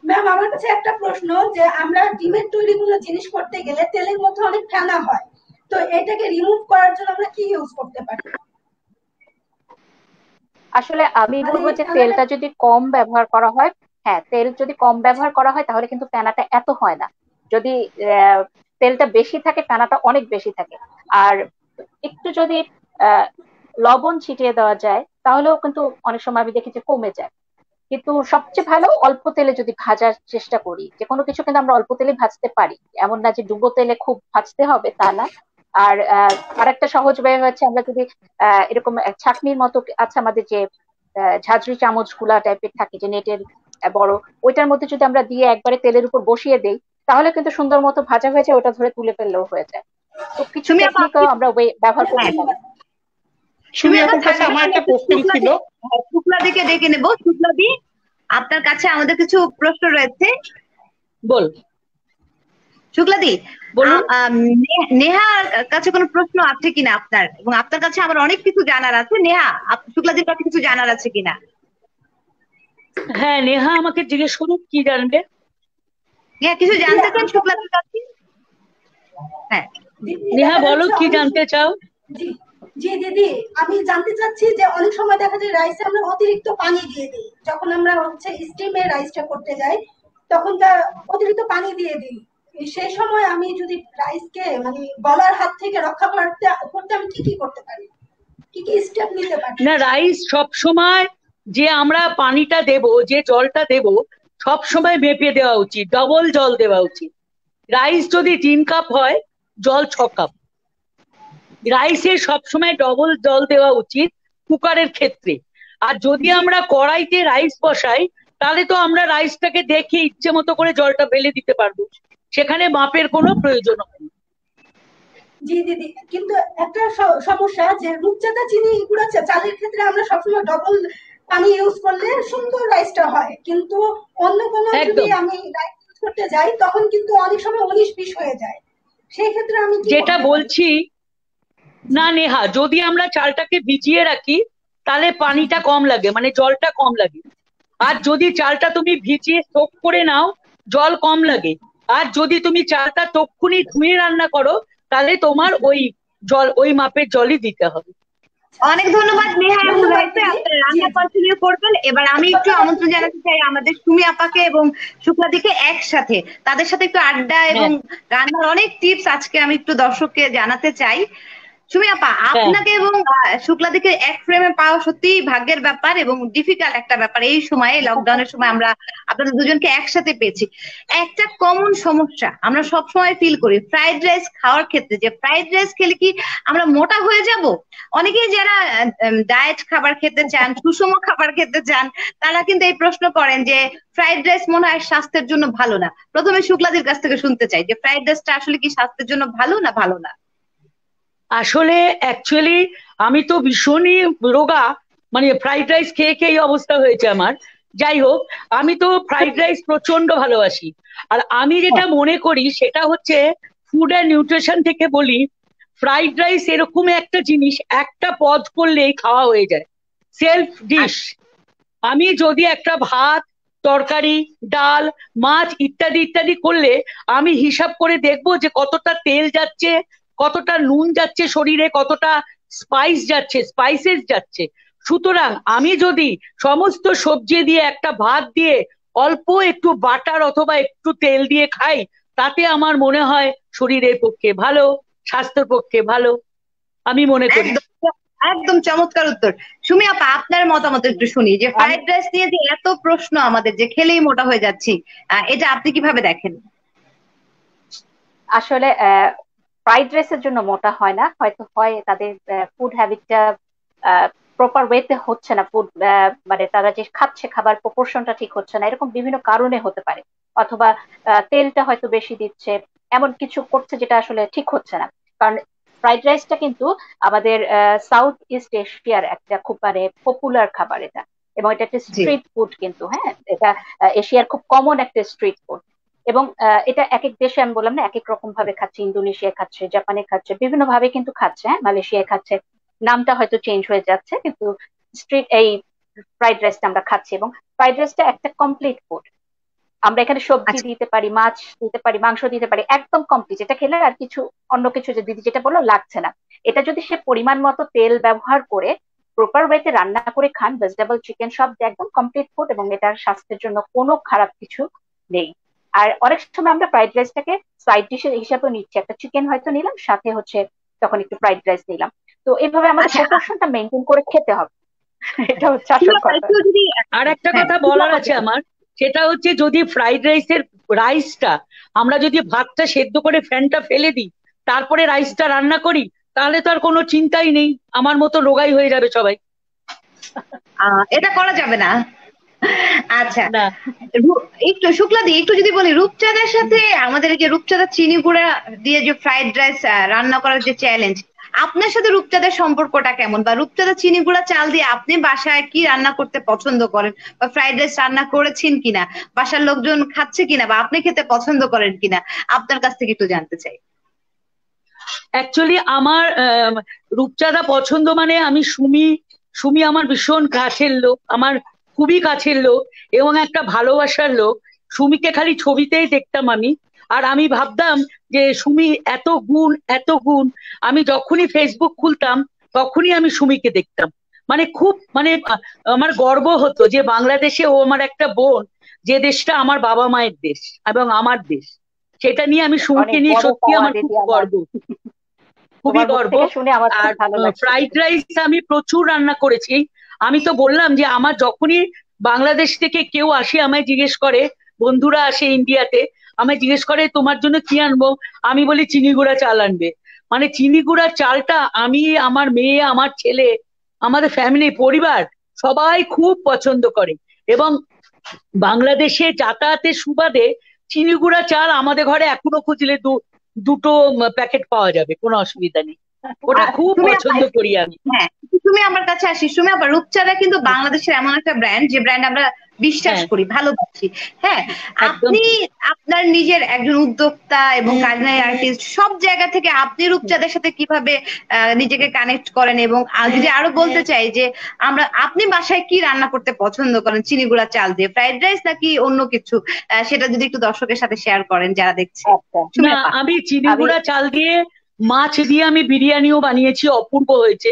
ম্যাম, আমার কাছে একটা প্রশ্ন, যে আমরা ডিমের তৈরি কোনো জিনিস করতে গেলে তেলের মধ্যে অনেক ফেনা হয়, তো এটাকে রিমুভ করার জন্য আমরা কি ইউজ করতে পারি? আসলে আমি মানে বলবো যে ফেনাটা তেলটা যদি কম ব্যবহার করা হয়, হ্যাঁ তেল যদি কম ব্যবহার করা হয় তাহলে কিন্তু ফেনাটা এত হয় না। যদি আহ, তেলটা বেশি থাকে ফেনাটা অনেক বেশি থাকে। আর একটু যদি আহ লবণ ছিটিয়ে দেওয়া যায় তাহলেও কিন্তু অনেক সময় আমি দেখি যে কমে যায়। কিন্তু সবচেয়ে ভালো অল্প তেলে যদি ভাজার চেষ্টা করি, যে কোনো কিছু কিন্তু আমরা অল্প তেলে ভাজতে পারি, এমন না যে ডুবো তেলে খুব ভাজতে হবে তা না। আর আরেকটা সহজ ওয়ে হচ্ছে আমরা যদি এরকম ছাঁকনির মতো আছে আমাদের যে ঝাঁঝরি চামচ গুলা টাইপের থাকে যে নেটের বড়, ওইটার মধ্যে যদি আমরা দিয়ে একবারে তেলের উপর বসিয়ে দেই তাহলে কিন্তু সুন্দর মতো ভাজা হয়ে যায়, ওটা ধরে তুলে ফেললেও হয়ে যায়। তো কিছু সুমি আপা টেকনিকও আমরা ব্যবহার করতে হ্যাঁ, পারি। সুমি সুমি আপা আপুর কাছে থাকবেন, আমার আমি একটা একটু কোশ্চেন ছিল। শুক্লাদিকে ডেকে নেবো। শুক্লাদি, আপনার কাছে আমাদের কিছু প্রশ্ন রয়েছে। বল, শুক্লাদি, বলুন। নেহার কাছে কোনো প্রশ্ন আছে কিনা আপনার, এবং আপনার কাছে আমার অনেক কিছু জানার আছে। নেহা, শুক্লাদির কাছে কিছু জানার আছে কিনা? হ্যাঁ, নেহা আমাকে জিজ্ঞেস করুন কি জানবে। নেহা কিছু দিদি জানতে চান আমার শুক্লাদির কাছে? হ্যাঁ, দিদি নেহা দেখা বলো যাচ্ছে কি অনেক জানতে চাও। জি জি দিদি, আমি জানতে চাচ্ছি যে অনেক সময় দেখা যায় রাইসে আমরা অতিরিক্ত পানি দিয়ে দিই, যখন আমরা হচ্ছে স্টিমে রাইসটা করতে যাই তখন তার অতিরিক্ত পানি দিয়ে দিই। সেই সময় আমি যদি রাইসকে মানে গলার হাত থেকে রক্ষা করতে করতে আমি কি কি করতে পারি, কি কি স্টেপ নিতে পারি? না, রাইস সব সময় যে আমরা পানিটা দেব, যে জলটা দেব, সব সময় মেপে দেওয়া উচিত, ডবল জল দেওয়া উচিত। রাইস যদি 3 কাপ হয়, জল 6 কাপ। রাইসে সবসময় ডবল জল দেওয়া উচিত কুকারের ক্ষেত্রে। আর যদি জি আমরা কড়াইতে রাইস বসাই, তাহলে তো আমরা রাইসটাকে দেখে ইচ্ছে মতো করে জলটা ফেলে দিতে পারবো, সেখানে মাপের কোনো প্রয়োজন হয় না। জি দিদি, কিন্তু একটা সমস্যা যে রূপচাঁদা চিনি গুঁড়া চালের ক্ষেত্রে আমরা সবসময় ডবল পানি ইউজ করলে সুন্দর রাইসটা হয়, কিন্তু অন্য কোনো যদি একদম, আমি রাইস ইউজ করতে যাই তখন কিন্তু অনেক সময় 19-20 হয়ে যায়। সেই ক্ষেত্রে আমি কি যেটা করতে পারি? বলছি, জি না নেহা, যদি আমরা চালটাকে ভিজিয়ে রাখি তাহলে জি পানিটা কম লাগে, মানে জলটা কম লাগে। আর জি যদি চালটা তুমি ভিজিয়ে সোক করে নাও, জল কম জি লাগে। আর যদি তুমি চালটা তক্ষুনি ধুয়ে রান্না করো, তাহলে তোমার ওই জল, ওই মাপের জলই দিতে হবে। অনেক ধন্যবাদ নেহা এবং ধন্যবাদ রাইসে, দিদি। আপনারা জি রান্না জি কন্টিনিউ করবেন। এবার আমি একটু আমন্ত্রণ জানাতে চাই আমাদের সুমি আপাকে এবং শুক্লাদিকে একসাথে, তাদের সাথে একটু আড্ডা এবং হ্যাঁ, রান্নার অনেক টিপস আজকে আমি একটু দর্শককে জানাতে চাই। সুমি আপা, হ্যাঁ, আপনাকে এবং শুক্লাদিকে এক ফ্রেমে পাওয়া সত্যিই ভাগ্যের ব্যাপার এবং ডিফিকাল্ট একটা ব্যাপার। এই সময়ে, লকডাউনের সময় আমরা আপনাদের দুজনকে একসাথে পেয়েছি। একটা কমন সমস্যা আমরা সব সময় ফিল করি ফ্রাইড রাইস খাওয়ার ক্ষেত্রে, যে ফ্রাইড রাইস খেলে কি আমরা মোটা হয়ে যাব? অনেকেই যারা ডায়েট খাবার খেতে চান, সুষম খাবার খেতে চান, তারা কিন্তু এই প্রশ্ন করেন যে ফ্রাইড রাইস মনে হয় স্বাস্থ্যের জন্য ভালো না। প্রথমে শুক্লাদির কাছ থেকে শুনতে চাই যে ফ্রাইড রাইসটা আসলে কি স্বাস্থ্যের জন্য ভালো না ভালো না? আসলে অ্যাকচুয়ালি আমি তো ভীষণই রোগা, মানে ফ্রাইড রাইস খেয়ে খেয়ে এই অবস্থা হয়েছে আমার। যাই হোক, আমি তো ফ্রাইড রাইস প্রচন্ড ভালোবাসি। আর আমি যেটা মনে করি সেটা হচ্ছে, ফুড অ্যান্ড নিউট্রিশন থেকে বলি, ফ্রাইড রাইস এরকম একটা জিনিস, একটা পদ করলেই খাওয়া হয়ে যায়, সেলফ ডিশ। আমি যদি একটা ভাত, তরকারি, ডাল, মাছ ইত্যাদি ইত্যাদি করলে আমি হিসাব করে দেখবো যে কতটা তেল যাচ্ছে, কতটা নুন যাচ্ছে শরীরে, কতটা স্পাইসেস যাচ্ছে। সুতরাং আমি যদি সমস্ত সবজি দিয়ে একটা ভাত দিয়ে অল্প একটু বাটার অথবা একটু তেল দিয়ে খাই, তাতে আমার মনে হয় শরীরের পক্ষে ভালো, স্বাস্থ্যের পক্ষে ভালো, আমি মনে করি। একদম, একদম চমৎকার উত্তর। সুমি আপা, আপনার মতামত একটু শুনি, যে আমি ফ্রাইড রাইস নিয়ে যে এত প্রশ্ন আমাদের, যে খেলেই মোটা হয়ে যাচ্ছি, এটা আপনি কিভাবে দেখেন? আসলে ফ্রাইড রাইসের জন্য মোটা হয় না, হয়তো হয় তাদের ফুড হ্যাবিটটা প্রপার ওয়েতে হচ্ছে না, ফুড মানে তারা যে খাচ্ছে খাবার প্রপোর্শনটা ঠিক হচ্ছে না, এরকম বিভিন্ন কারণে হতে পারে। অথবা তেলটা হয়তো বেশি দিচ্ছে, এমন কিছু করছে যেটা আসলে ঠিক হচ্ছে না। কারণ ফ্রাইড রাইসটা কিন্তু আমাদের সাউথ ইস্ট এশিয়ার একটা খুব মানে পপুলার খাবার এটা, এবং এটা একটা জি, স্ট্রিট ফুড কিন্তু। হ্যাঁ, এটা এশিয়ার খুব কমন একটা স্ট্রিট ফুড। এবং এটা এক এক দেশে আমি বললাম না এক এক রকম ভাবে খাচ্ছে, ইন্দোনেশিয়া খাচ্ছে, জাপানে খাচ্ছে, বিভিন্ন ভাবে কিন্তু খাচ্ছে, হ্যাঁ মালয়েশিয়ায় খাচ্ছে, নামটা হয়তো চেঞ্জ হয়ে যাচ্ছে, কিন্তু স্ট্রিট এই ফ্রাইড রাইসটা আমরা খাচ্ছি। এবং ফ্রাইড রাইসটা একটা কমপ্লিট ফুড, আমরা এখানে সবজি আচ্ছা, দিতে পারি, মাছ দিতে পারি, মাংস দিতে পারি, একদম কমপ্লিট। এটা খেলে আর কিছু অন্য কিছু যে দিদি যেটা বললো লাগছে না। এটা যদি সে পরিমাণ মতো তেল ব্যবহার করে প্রপার ওয়েতে রান্না করে খান, ভেজিটেবল চিকেন সব একদম কমপ্লিট ফুড, এবং এটার স্বাস্থ্যের জন্য কোনো খারাপ কিছু নেই। আর অনেক সময় আমরা ফ্রাইড রাইসটাকে সাইড ডিশের হিসাবে নিচ্ছি, একটা চিকেন হয়তো নিলাম, সাথে হচ্ছে তখন একটু ফ্রাইড রাইস নিলাম। তো এইভাবে আমাদের প্রপোর্শনটা মেনটেন করে খেতে হবে, এটা হচ্ছে আসল কথা। আর একটা কথা বলার আছে আমার, সেটা হচ্ছে যদি ফ্রাইড রাইসের রাইসটা আমরা যদি ভাতটা সেদ্ধ করে ফ্যানটা ফেলে দিই, তারপরে রাইসটা রান্না করি, তাহলে তো আর কোনো চিন্তাই নেই, আমার মতো রোগাই হয়ে যাবে সবাই। এটা করা যাবে না। আচ্ছা, না একটু শুক্লাদি একটু যদি বলি, রূপচাঁদার সাথে আমাদের যে রূপচাঁদা চিনি গুঁড়া দিয়ে যে ফ্রাইড রাইস রান্না করার যে চ্যালেঞ্জ, আপনার সাথে রূপচাঁদার সম্পর্কটা কেমন, বা রূপচাঁদা চিনি গুঁড়া চাল দিয়ে আপনি বাসায় কি রান্না করতে পছন্দ করেন, বা ফ্রাইড রাইস রান্না করেছেন কিনা, বাসার লোকজন খাচ্ছে কিনা, বা আপনি খেতে পছন্দ করেন কিনা, আপনার কাছ থেকে একটু জানতে চাই। অ্যাকচুয়ালি আমার রূপচাঁদা পছন্দ, মানে আমি সুমি আমার ভীষণ কাছের লোক, আমার খুবই কাছের লোক এবং একটা ভালোবাসার লোক। সুমিকে খালি ছবিতেই দেখতাম আমি, আর আমি ভাবতাম যে সুমি এত গুণ। আমি যখনই ফেসবুক খুলতাম তখনই আমি সুমিকে দেখতাম, মানে খুব মানে আমার গর্ব হতো যে বাংলাদেশে ও আমার একটা বোন, যে দেশটা আমার বাবা মায়ের দেশ এবং আমার দেশ, সেটা নিয়ে আমি সুমিকে নিয়ে সত্যি আমার খুব গর্ব, খুবই গর্ব। আর ফ্রাইড রাইস আমি প্রচুর রান্না করেছি। আমি তো বললাম যে আমার যখনই বাংলাদেশ থেকে কেউ আসে আমায় জিজ্ঞেস করে, বন্ধুরা আসে ইন্ডিয়াতে, আমায় জিজ্ঞেস করে তোমার জন্য কি আনবো, আমি বলি চিনি গুঁড়া চাল আনবে। মানে চিনি গুঁড়ার চালটা আমি, আমার মেয়ে, আমার ছেলে, আমাদের ফ্যামিলি পরিবার সবাই খুব পছন্দ করে। এবং বাংলাদেশে যাতায়াতের সুবাদে চিনি গুঁড়া চাল আমাদের ঘরে এখনো খুঁজলে দুটো প্যাকেট পাওয়া যাবে, কোনো অসুবিধা নেই, ওটা খুব পছন্দ করি আমি। হ্যাঁ, তুমি আমার কাছে আসিস, তুমি আবার রূপচাঁদা কিন্তু বাংলাদেশের এমন একটা ব্র্যান্ড যে ব্র্যান্ড আমরা বিশ্বাস করি, ভালোবাসি। হ্যাঁ, আপনি আপনার নিজের একজন উদ্যোক্তা এবং কারিগরি আর্টিস্ট, সব জায়গা থেকে আপনি রূপচাঁদের সাথে কিভাবে নিজেকে কানেক্ট করেন, এবং যদি আরো বলতে চাই যে আপনি বাসায় কি রান্না করতে পছন্দ করেন, চিনি গুঁড়া চাল দিয়ে ফ্রাইড রাইস নাকি অন্য কিছু, সেটা যদি একটু দর্শকের সাথে শেয়ার করেন যারা দেখছে। না, আমি চিনি গুঁড়া চাল দিয়ে মাছ দিয়ে আমি বিরিয়ানিও বানিয়েছি, অপূর্ব হয়েছে।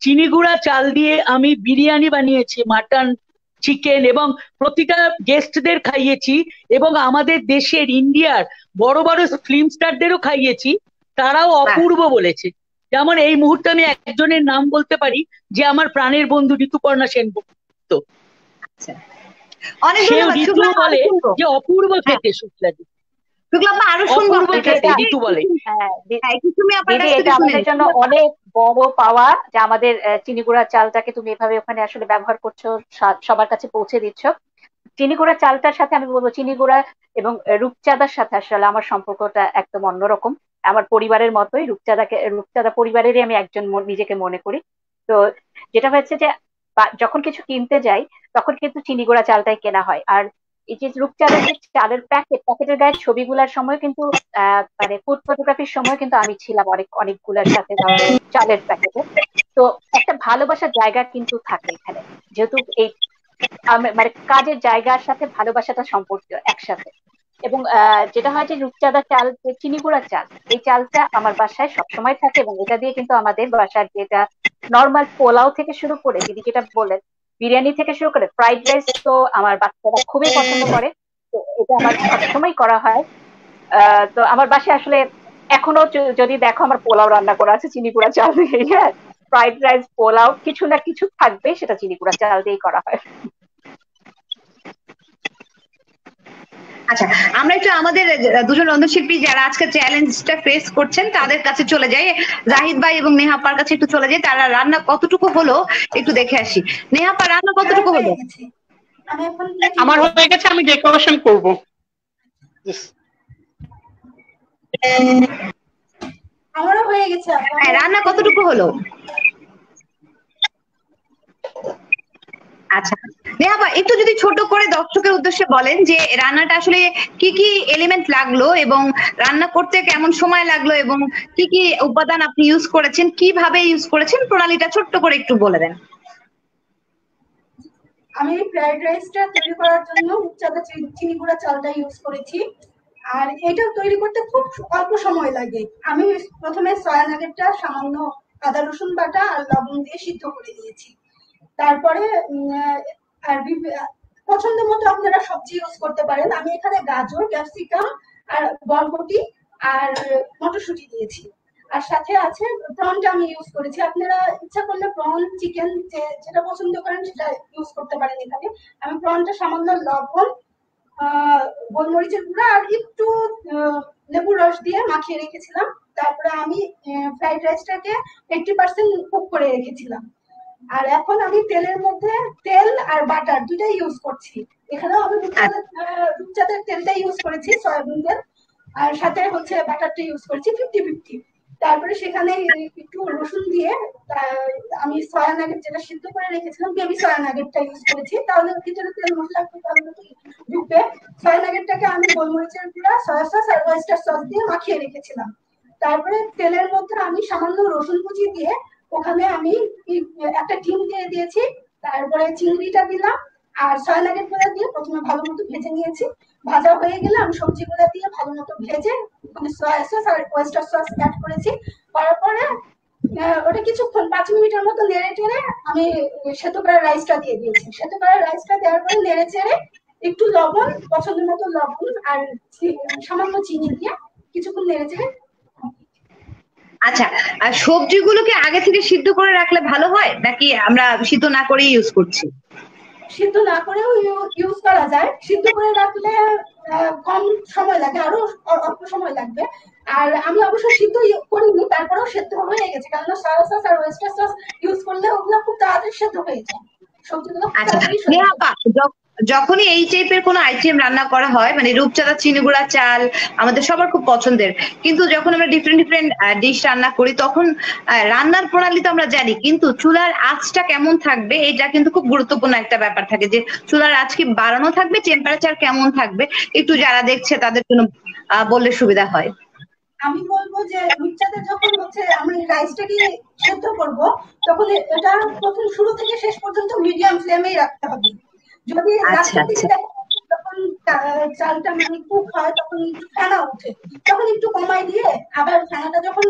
চিনি গুঁড়া চাল দিয়ে আমি বিরিয়ানি বানিয়েছি, মাটন, চিকেন, এবং প্রতিটা গেস্টদের খাইয়েছি, এবং আমাদের দেশের ইন্ডিয়ার বড় বড় ফিল্ম স্টারদেরও খাইয়েছি, তারাও অপূর্ব বলেছে। যেমন এই মুহূর্তে আমি একজনের নাম বলতে পারি, যে আমার প্রাণের বন্ধু ঋতুপর্ণা সেনগুপ্ত, সেও ঋতু বলে যে অপূর্ব খেতে শুক্লাদি। আমাদের জন্য অনেক বড় পাওয়া যে আমাদের চিনি গুঁড়া চালটাকে তুমি এভাবে ওখানে আসলে ব্যবহার করছো, সবার কাছে পৌঁছে দিচ্ছ। চিনি গুঁড়া চালটার সাথে আমি বলবো, চিনি গুঁড়া এবং রূপচাঁদার সাথে আসলে আমার সম্পর্কটা একদম অন্যরকম, আমার পরিবারের মতোই। রূপচাঁদা পরিবারেরই আমি একজন নিজেকে মনে করি। তো যেটা হচ্ছে যে যখন কিছু কিনতে যাই তখন কিন্তু চিনি গুঁড়া চালটাই কেনা হয়। আর এই যে রূপচাঁদের যে চালের প্যাকেটের গায়ে ছবিগুলার সময় কিন্তু মানে ফুড ফটোগ্রাফির সময় কিন্তু আমি ছিলাম অনেকগুলার সাথে চালের প্যাকেটে। তো একটা ভালোবাসার জায়গা কিন্তু থাকে এখানে, যেহেতু এই মানে কাজের জায়গার সাথে ভালোবাসাটা সম্পর্কিত একসাথে। এবং যেটা হয় যে রূপচাঁদা চাল, চিনি গুঁড়া চাল, এই চালটা আমার বাসায় সবসময় থাকে, এবং এটা দিয়ে কিন্তু আমাদের বাসার যেটা নর্মাল পোলাও থেকে শুরু করে, দিদি যেটা বললেন বিরিয়ানি থেকে শুরু করে ফ্রাইড রাইস, তো আমার বাচ্চারা খুবই পছন্দ করে। তো এটা আমার সবসময় করা হয়। তো আমার বাসায় আসলে এখনো যদি দেখো আমার পোলাও রান্না করা আছে চিনি গুঁড়া চাল দিয়ে। হ্যাঁ, ফ্রাইড রাইস, পোলাও কিছু না কিছু থাকবে, সেটা চিনি গুঁড়া চাল দিয়েই করা হয়। আচ্ছা, আমরা একটু আমাদের দুজন রন্ধনশিল্পী যারা আজকে চ্যালেঞ্জটা ফেস করছেন তাদের কাছে চলে যাই, জাহিদ ভাই এবং নেহাপার কাছে একটু চলে যাই, তারা রান্না কতটুকু হলো একটু দেখে আসি। নেহাপা, রান্না কতটুকু হলো? আমার হয়ে গেছে, আমি ডেকোরেশন করব। আমারও হয়ে গেছে। হ্যাঁ, রান্না কতটুকু হলো? আচ্ছা, নেহাপা একটু যদি ছোট করে দর্শকের উদ্দেশ্যে বলেন যে রান্নাটা আসলে কি কি এলিমেন্ট লাগলো, এবং রান্না করতে কেমন সময় লাগলো, এবং কি কি উপাদান আপনি ইউজ করেছেন, কিভাবে ইউজ করেছেন, প্রণালীটা ছোট্ট করে একটু বলে দেন। আমি ফ্রাইড রাইসটা তৈরি করার জন্য রূপচাঁদা চিনি গুঁড়া চালটা ইউজ করেছি, আর এটা তৈরি করতে খুব অল্প সময় লাগে। আমি প্রথমে সয়া নাগেটটা সামান্য আদা রসুন বাটা আর লবণ দিয়ে সিদ্ধ করে নিয়েছি। তারপরে আর পছন্দ মতো আপনারা সবজি ইউজ করতে পারেন। আমি এখানে গাজর, ক্যাপসিকাম আর বরবটি আর মটরশুঁটি দিয়েছি, আর সাথে আছে প্রনটা আমি ইউজ করেছি। আপনারা ইচ্ছা করলে প্রন, চিকেন যেটা পছন্দ করেন সেটা ইউজ করতে পারেন এখানে। আমি প্রনটা সামান্য লবণ, গোলমরিচের গুঁড়া আর একটু লেবুর রস দিয়ে মাখিয়ে রেখেছিলাম। তারপরে আমি ফ্রাইড রাইসটাকে 80% কুক করে রেখেছিলাম। আর এখন আমি তেলের মধ্যে তেল আর বাটার দুটাই ইউজ করছি। এখানেও আমি রূপচাঁদের তেলটা ইউজ করেছি, সয়াবিন তেল, আর সাথে হচ্ছে বাটারটা ইউজ করেছি 50-50। তারপরে সেখানে একটু রসুন দিয়ে আমি সয়া নাগেট যেটা সিদ্ধ করে রেখেছিলাম, বেবি সয়া নাগেটটা ইউজ করেছি, তাহলে ভিতরে তেল মশলা ঢুকবে। সয়া নাগেটটাকে আমি গোলমরিচের গুঁড়া, সয়া সস আর ওয়েস্টার সস দিয়ে মাখিয়ে রেখেছিলাম। তারপরে তেলের মধ্যে আমি সামান্য রসুন কুচি দিয়ে ওখানে আমি একটা ডিম দিয়ে দিয়েছি, তারপরে চিংড়িটা দিলাম আর সয়া নাগেট গুলা দিয়ে প্রথমে ভালো মতো ভেজে নিয়েছি। ভাজা হয়ে গেলে আমি সবজিগুলো দিয়ে ভালো মতো ভেজে সয়া সস আর ওয়েস্টার সস অ্যাড করেছি। করার পরে ওটা কিছুক্ষণ 5 মিনিটের মতো নেড়ে চেড়ে আমি সেদ্ধ করা রাইসটা দিয়ে দিয়েছি। সেদ্ধ করা রাইসটা দেওয়ার পরে নেড়ে চেড়ে একটু লবণ, পছন্দ মতো লবণ আর সামান্য চিনি দিয়ে কিছুক্ষণ নেড়ে চেড়ে। আচ্ছা, আর সবজিগুলোকে আগে থেকে সিদ্ধ করে রাখলে ভালো হয় নাকি আমরা সিদ্ধ না করেই ইউজ করছি? সিদ্ধ না করেও ইউজ করা যায়। সিদ্ধ করে রাখলে কম সময় লাগে, আরো অল্প সময় লাগবে। আর আমি অবশ্য সিদ্ধ করিনি, তারপরেও সেদ্ধ হয়ে গেছে, কারণ সয়া সস আর ওয়েস্টার সস ইউজ করলে ওগুলো খুব তাড়াতাড়ি সেদ্ধ হয়ে যায়, সবজিগুলো। আচ্ছা, যখনই এই টাইপের কোনো আইটেম রান্না করা হয়, মানে রূপচাঁদা চিনি গুঁড়া চাল আমাদের সবার খুব পছন্দের, কিন্তু যখন আমরা ডিফারেন্ট ডিশ রান্না করি তখন রান্নার প্রণালী তো আমরা জানি, কিন্তু চুলার আঁচটা কেমন থাকবে এটা কিন্তু খুব গুরুত্বপূর্ণ একটা ব্যাপার থাকে, যে চুলার আঁচ কি বাড়ানো থাকবে, টেম্পারেচার কেমন থাকবে, একটু যারা দেখছে তাদের জন্য বললে সুবিধা হয়। আমি বলবো যে রূপচাঁদে যখন হচ্ছে আমি রাইসটাকে সেদ্ধ করব, তখন এটা প্রথম শুরু থেকে শেষ পর্যন্ত মিডিয়াম ফ্লেমেই রাখতে হবে। যদি তখন চালটা মানে কুক হয়, তখন একটু ফেনা ওঠে, তখন একটু কমাই দিয়ে আবার ফেনাটা যখন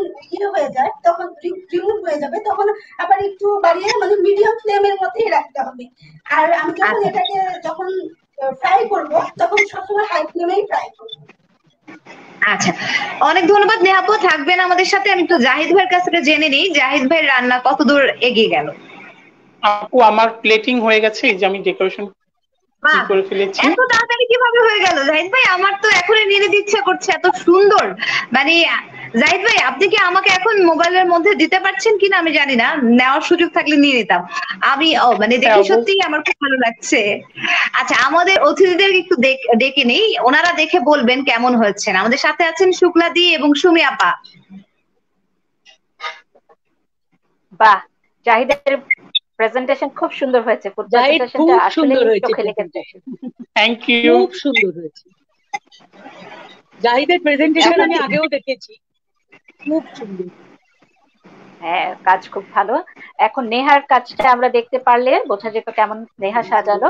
হয়ে যায়, তখন রিমুভ হয়ে যাবে, তখন আবার একটু বাড়িয়ে মানে মিডিয়াম ফ্লেমের মধ্যেই রাখতে হবে। আর আমি যখন এটাকে যখন ফ্রাই করব, তখন সবসময় হাই ফ্লেমেই ফ্রাই করবো। আচ্ছা, অনেক ধন্যবাদ নেহাপু, থাকবেন আমাদের সাথে। আমি একটু জাহিদ ভাইয়ের কাছ থেকে জেনে নিই, জাহিদ ভাইয়ের রান্না কতদূর এগিয়ে গেল? আপু আমার প্লেটিং হয়ে গেছে, এই যে আমি ডেকোরেশন করে ফেলেছি। এত তাড়াতাড়ি কিভাবে হয়ে গেল জাহিদ ভাই? আমার তো এখনই নিয়ে নিতে ইচ্ছা করছে, এত সুন্দর। মানে জাহিদ ভাই, আপনি কি আমাকে এখন মোবাইলের মধ্যে দিতে পারছেন কিনা আমি জানি না, নেওয়ার সুযোগ থাকলে নিয়ে নিতাম আমি। মানে দেখে সত্যি আমার খুব ভালো লাগছে। আচ্ছা, আমাদের অতিথিদের একটু ডেকে নেই, ওনারা দেখে বলবেন কেমন হয়েছে। আমাদের সাথে আছেন শুক্লা দি এবং সুমি আপা। বাহ, জাহিদের প্রেজেন্টেশন খুব সুন্দর হয়েছে। প্রেজেন্টেশনটা আসলে চোখে লেগেছে। থ্যাংক ইউ, খুব সুন্দর হয়েছে। জাহিদের প্রেজেন্টেশন আমি আগেও দেখেছি, খুব সুন্দর। হ্যাঁ, কাজ খুব ভালো। এখন নেহার কাজটা আমরা দেখতে পারলে বোঝা যেত কেমন নেহা সাজালো।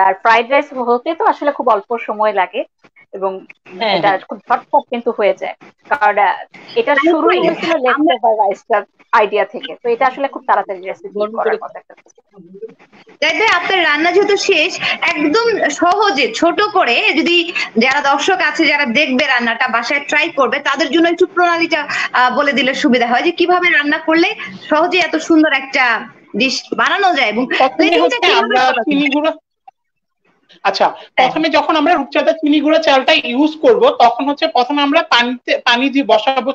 আর ফ্রাইড রাইস হতে তো আসলে খুব অল্প সময় লাগে এবং এটা খুব ঝটপট কিন্তু হয়ে যায়, কারণ এটা শুরু হয়েছিল লেফট ওভার রাইসটার আইডিয়া থেকে, তো এটা আসলে খুব তাড়াতাড়ি রেসিপি করার মতো একটা। আপনার রান্না যেহেতু শেষ, একদম সহজে ছোট করে যদি যারা দর্শক আছে যারা দেখবে রান্নাটা বাসায় ট্রাই করবে, তাদের জন্য একটু প্রণালীটা বলে দিলে সুবিধা হয়, যে কিভাবে রান্না করলে সহজে এত সুন্দর একটা ডিশ বানানো যায়। এবং আচ্ছা, প্রথমে যখন আমরা রূপচাঁদা চিনি গুঁড়া চালটা ইউজ করব, তখন হচ্ছে প্রথমে আমরা পানি দিয়ে বসাবো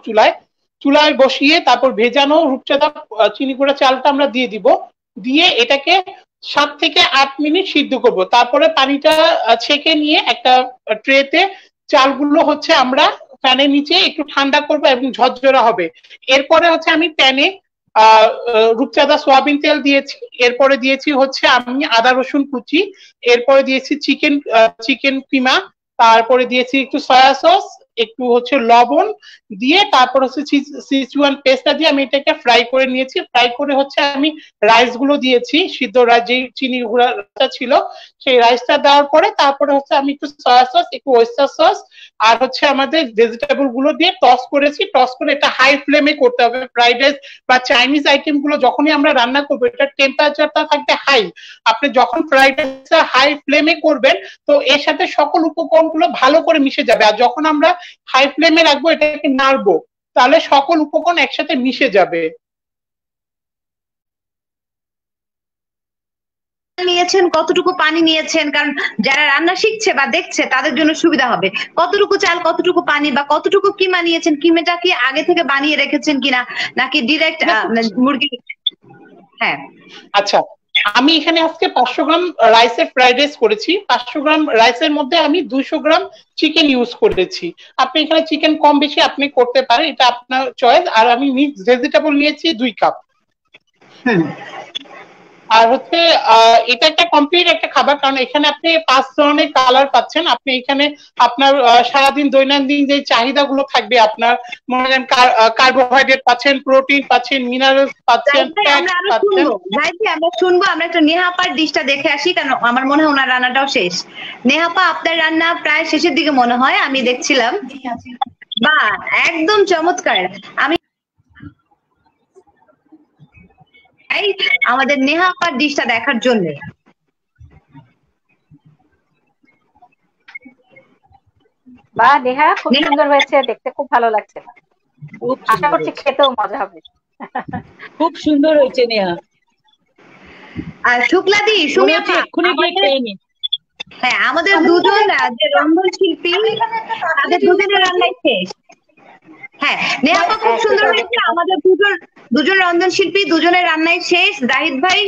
চুলায় বসিয়ে, তারপর ভেজানো রূপচাঁদা চিনি গুঁড়া চালটা আমরা দিয়ে দিব, দিয়ে এটাকে 7 থেকে 8 মিনিট সিদ্ধ করব। তারপরে পানিটা ছেঁকে নিয়ে একটা ট্রেতে চালগুলো হচ্ছে আমরা ফ্যানের নিচে একটু ঠান্ডা করব এবং ঝরঝরা হবে। এরপরে হচ্ছে আমি প্যানে রূপচাঁদা সয়াবিন তেল দিয়েছি, এরপরে দিয়েছি হচ্ছে আমি আদা রসুন কুচি, এরপরে দিয়েছি চিকেন কিমা, তারপরে দিয়েছি একটু সয়া সস, একটু হচ্ছে লবণ দিয়ে তারপর হচ্ছে সিচুয়ান পেস্টটা দিয়ে আমি এটাকে ফ্রাই করে নিয়েছি। ফ্রাই করে হচ্ছে আমি রাইস গুলো দিয়েছি, সিদ্ধ রাইস যে চিনি গুঁড়াটা ছিল সেই রাইসটা দেওয়ার পরে তারপরে হচ্ছে আমি একটু সয়া সস, একটু ওয়েস্টার সস আর হচ্ছে আমাদের ভেজিটেবল গুলো দিয়ে টস করেছি। টস করে এটা হাই ফ্লেমে করতে হবে। ফ্রাইড রাইস বা চাইনিজ আইটেম গুলো যখনই আমরা রান্না করবো এটা টেম্পারেচারটা থাকবে হাই। আপনি যখন ফ্রাইড রাইসটা হাই ফ্লেমে করবেন তো এর সাথে সকল উপকরণগুলো ভালো করে মিশে যাবে। আর যখন আমরা হাই ফ্লেমে রাখবো এটাকে নাড়বো তাহলে সকল উপকরণ একসাথে মিশে যাবে। নিয়েছেন, কতটুকু পানি নিয়েছেন? কারণ যারা রান্না শিখছে বা দেখছে তাদের জন্য সুবিধা হবে। কতটুকু চাল, কতটুকু পানি বা কতটুকু কিমা নিয়েছেন? কিমাটা কি আগে থেকে বানিয়ে রেখেছেন কিনা নাকি ডিরেক্ট মুরগি? হ্যাঁ, আচ্ছা, আমি এখানে আজকে 500 গ্রাম রাইসের ফ্রাইড রাইস করেছি। 500 গ্রাম রাইসের মধ্যে আমি 200 গ্রাম চিকেন ইউজ করেছি। আপনি এখানে চিকেন কম বেশি আপনি করতে পারেন, এটা আপনার চয়েস। আর আমি মিক্স ভেজিটেবল নিয়েছি 2 কাপ। আর হচ্ছে এটা একটা কমপ্লিট একটা খাবার, কারণ এখানে আপনি 5 ধরনের কালার পাচ্ছেন। আপনি এখানে আপনার সারাদিন দৈনন্দিন যে চাহিদাগুলো থাকবে, আপনার মনে করেন কার্বোহাইড্রেট পাচ্ছেন, প্রোটিন পাচ্ছেন, মিনারেলস পাচ্ছেন, ফ্যাট পাচ্ছেন। আমরা শুনবো, আমরা একটা নেহাপার ডিশটা দেখে আসি, কারণ আমার মনে হয় ওনার রান্নাটাও শেষ। নেহাপা, আপনার রান্না প্রায় শেষের দিকে মনে হয়, আমি দেখছিলাম। বা একদম চমৎকার। আমি আমাদের নেহাপার ডিশটা দেখার জন্য। বা নেহা, খুব সুন্দর হয়েছে, দেখতে খুব ভালো লাগছে। আশা করছি খেতেও মজা হবে। খুব সুন্দর হয়েছে নেহা। আর শুক্লাদি, সুমি আপা, হ্যাঁ আমাদের দুজন যে রন্ধন শিল্পী তাদের দুজনের রান্নাই শেষ। হ্যাঁ, নেহাপা খুব সুন্দর হয়েছে। আমাদের দুজন রন্ধন শিল্পী, দুজনের রান্নাই শেষ। জাহিদ ভাই,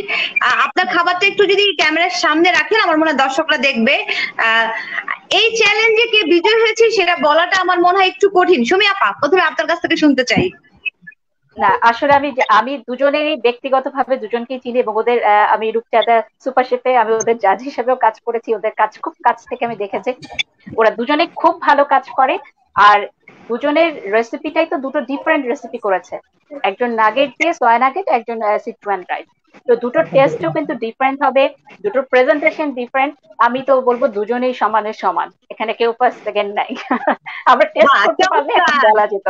আপনার খাবারটা একটু যদি ক্যামেরার সামনে রাখেন, আমার মনে হয় দর্শকরা দেখবে। এই চ্যালেঞ্জে কে বিজয় হয়েছে সেটা বলাটা আমার মনে হয় একটু কঠিন। সুমি আপা, প্রথমে আপনার কাছ থেকে শুনতে চাই। না, আসলে আমি দুজনেরই ব্যক্তিগতভাবে দুজনকেই চিনি এবং ওদের আমি রূপচাঁদা সুপার শেফে আমি ওদের জাজ হিসেবেও কাজ করেছি। ওদের কাজ খুব কাছ থেকে আমি দেখেছি। ওরা দুজনে খুব ভালো কাজ করে। আর দুজনের রেসিপিটাই তো দুটো ডিফারেন্ট রেসিপি করেছে। একজন নাগেট দিয়ে সয়া নাগেট, একজন সিচুয়ান রাইস। তো দুটোর টেস্টও কিন্তু ডিফারেন্ট হবে, দুটোর প্রেজেন্টেশন ডিফারেন্ট। আমি তো বলবো দুজনেই সমানের সমান, এখানে কেউ ফার্স্ট সেকেন্ড নাই। আমরা টেস্ট করতে পারলে বলা যেত।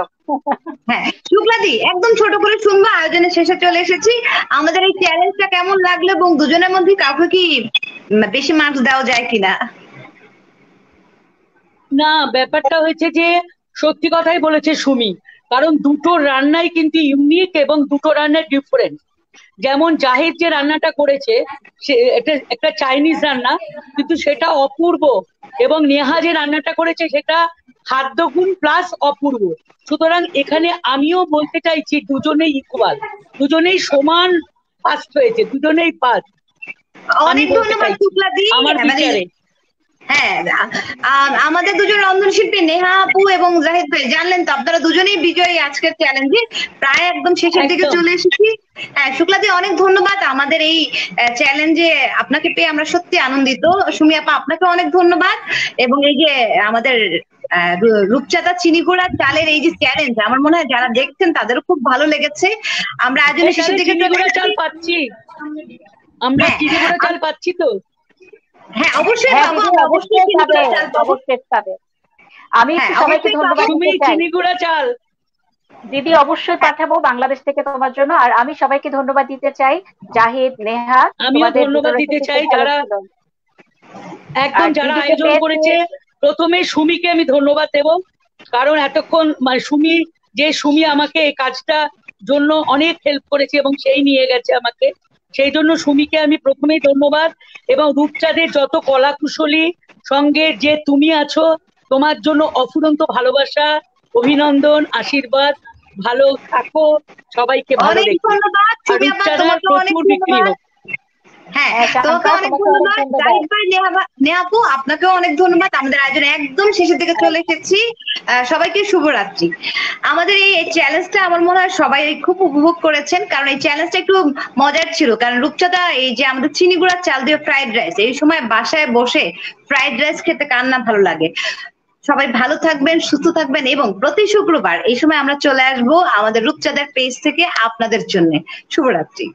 হ্যাঁ, শুক্লাদি, একদম ছোট করে শুনবো, আয়োজনের শেষে চলে এসেছি। আমাদের এই চ্যালেঞ্জটা কেমন লাগলো এবং দুজনের মধ্যে কাউকে কি বেশি মার্কস দেওয়া যায় কিনা? না, ব্যাপারটা হয়েছে যে সত্যি কথাই বলেছে সুমি, কারণ দুটো রান্নাই কিন্তু ইউনিক এবং দুটো রান্নার ডিফারেন্ট। যেমন জাহিদ যে রান্নাটা করেছে সে একটা চাইনিজ রান্না, কিন্তু সেটা অপূর্ব, এবং নেহা যে রান্নাটা করেছে সেটা খাদ্যগুণ প্লাস অপূর্ব। সুতরাং এখানে আমিও বলতে চাইছি দুজনেই ইকুয়াল, দুজনেই সমান ফার্স্ট হয়েছে, দুজনেই ফার্স্ট। অনেক ধন্যবাদ শুক্লাদি। আমার বিচারে হ্যাঁ, আমাদের দুজন রন্ধন শিল্পী নেহা আপু এবং জাহিদ ভাই, জানলেন তো আপনারা দুজনেই বিজয়ী আজকের চ্যালেঞ্জে। প্রায় একদম শেষের দিকে চলে এসেছি। হ্যাঁ শুক্লাদি, অনেক ধন্যবাদ আমাদের এই চ্যালেঞ্জে আপনাকে পেয়ে আমরা সত্যি আনন্দিত। সুমি আপা, আপনাকে অনেক ধন্যবাদ। এবং এই যে আমাদের রূপচাঁদা চিনিগুড়া চালের এই যে চ্যালেঞ্জ, আমার মনে হয় যারা দেখছেন তাদেরও খুব ভালো লেগেছে। আমরা আয়োজনের শেষের দিকে চাল পাচ্ছি, আমরা চিনিগুড়া চাল পাচ্ছি তো। হ্যাঁ অবশ্যই পাবো, অবশ্যই পাবে। আমি সবাইকে ধন্যবাদ দিতে চাই। চিনিগুড়া চাল দিদি অবশ্যই পাঠাবো বাংলাদেশ থেকে তোমার জন্য। আর আমি সবাইকে ধন্যবাদ দিতে চাই, জাহিদ, নেহা, আমিও ধন্যবাদ দিতে চাই যারা একদম যারা আয়োজন করেছে। প্রথমে সুমিকে আমি ধন্যবাদ দেব, কারণ এতক্ষণ মানে সুমি আমাকে এই কাজটা জন্য অনেক হেল্প করেছে এবং সেই নিয়ে গেছে আমাকে, সেই জন্য সুমিকে আমি প্রথমেই ধন্যবাদ। এবং রূপচাঁদের যত কলাকুশলী সঙ্গে যে তুমি আছো, তোমার জন্য অফুরন্ত ভালোবাসা, অভিনন্দন, আশীর্বাদ। ভালো থাকো, সবাইকে ভালো রেখো। রূপচাঁদার প্রচুর বিক্রি হোক। হ্যাঁ, তোমাকে অনেক ধন্যবাদ জাহিদ ভাই, নেহা আপু, আপনাকেও অনেক ধন্যবাদ। আমাদের আয়োজনে একদম শেষের দিকে চলে এসেছি। সবাইকে শুভরাত্রি। আমাদের এই চ্যালেঞ্জটা আমার মনে হয় সবাই খুব উপভোগ করেছেন, কারণ এই চ্যালেঞ্জটা একটু মজার ছিল। কারণ রূপচাঁদা এই যে আমাদের চিনিগুড়ার চাল দিয়ে ফ্রাইড রাইস, এই সময় বাসায় বসে ফ্রাইড রাইস খেতে কার না ভালো লাগে। সবাই ভালো থাকবেন, সুস্থ থাকবেন এবং প্রতি শুক্রবার এই সময় আমরা চলে আসবো আমাদের রূপচাঁদের পেজ থেকে আপনাদের জন্য। শুভরাত্রি।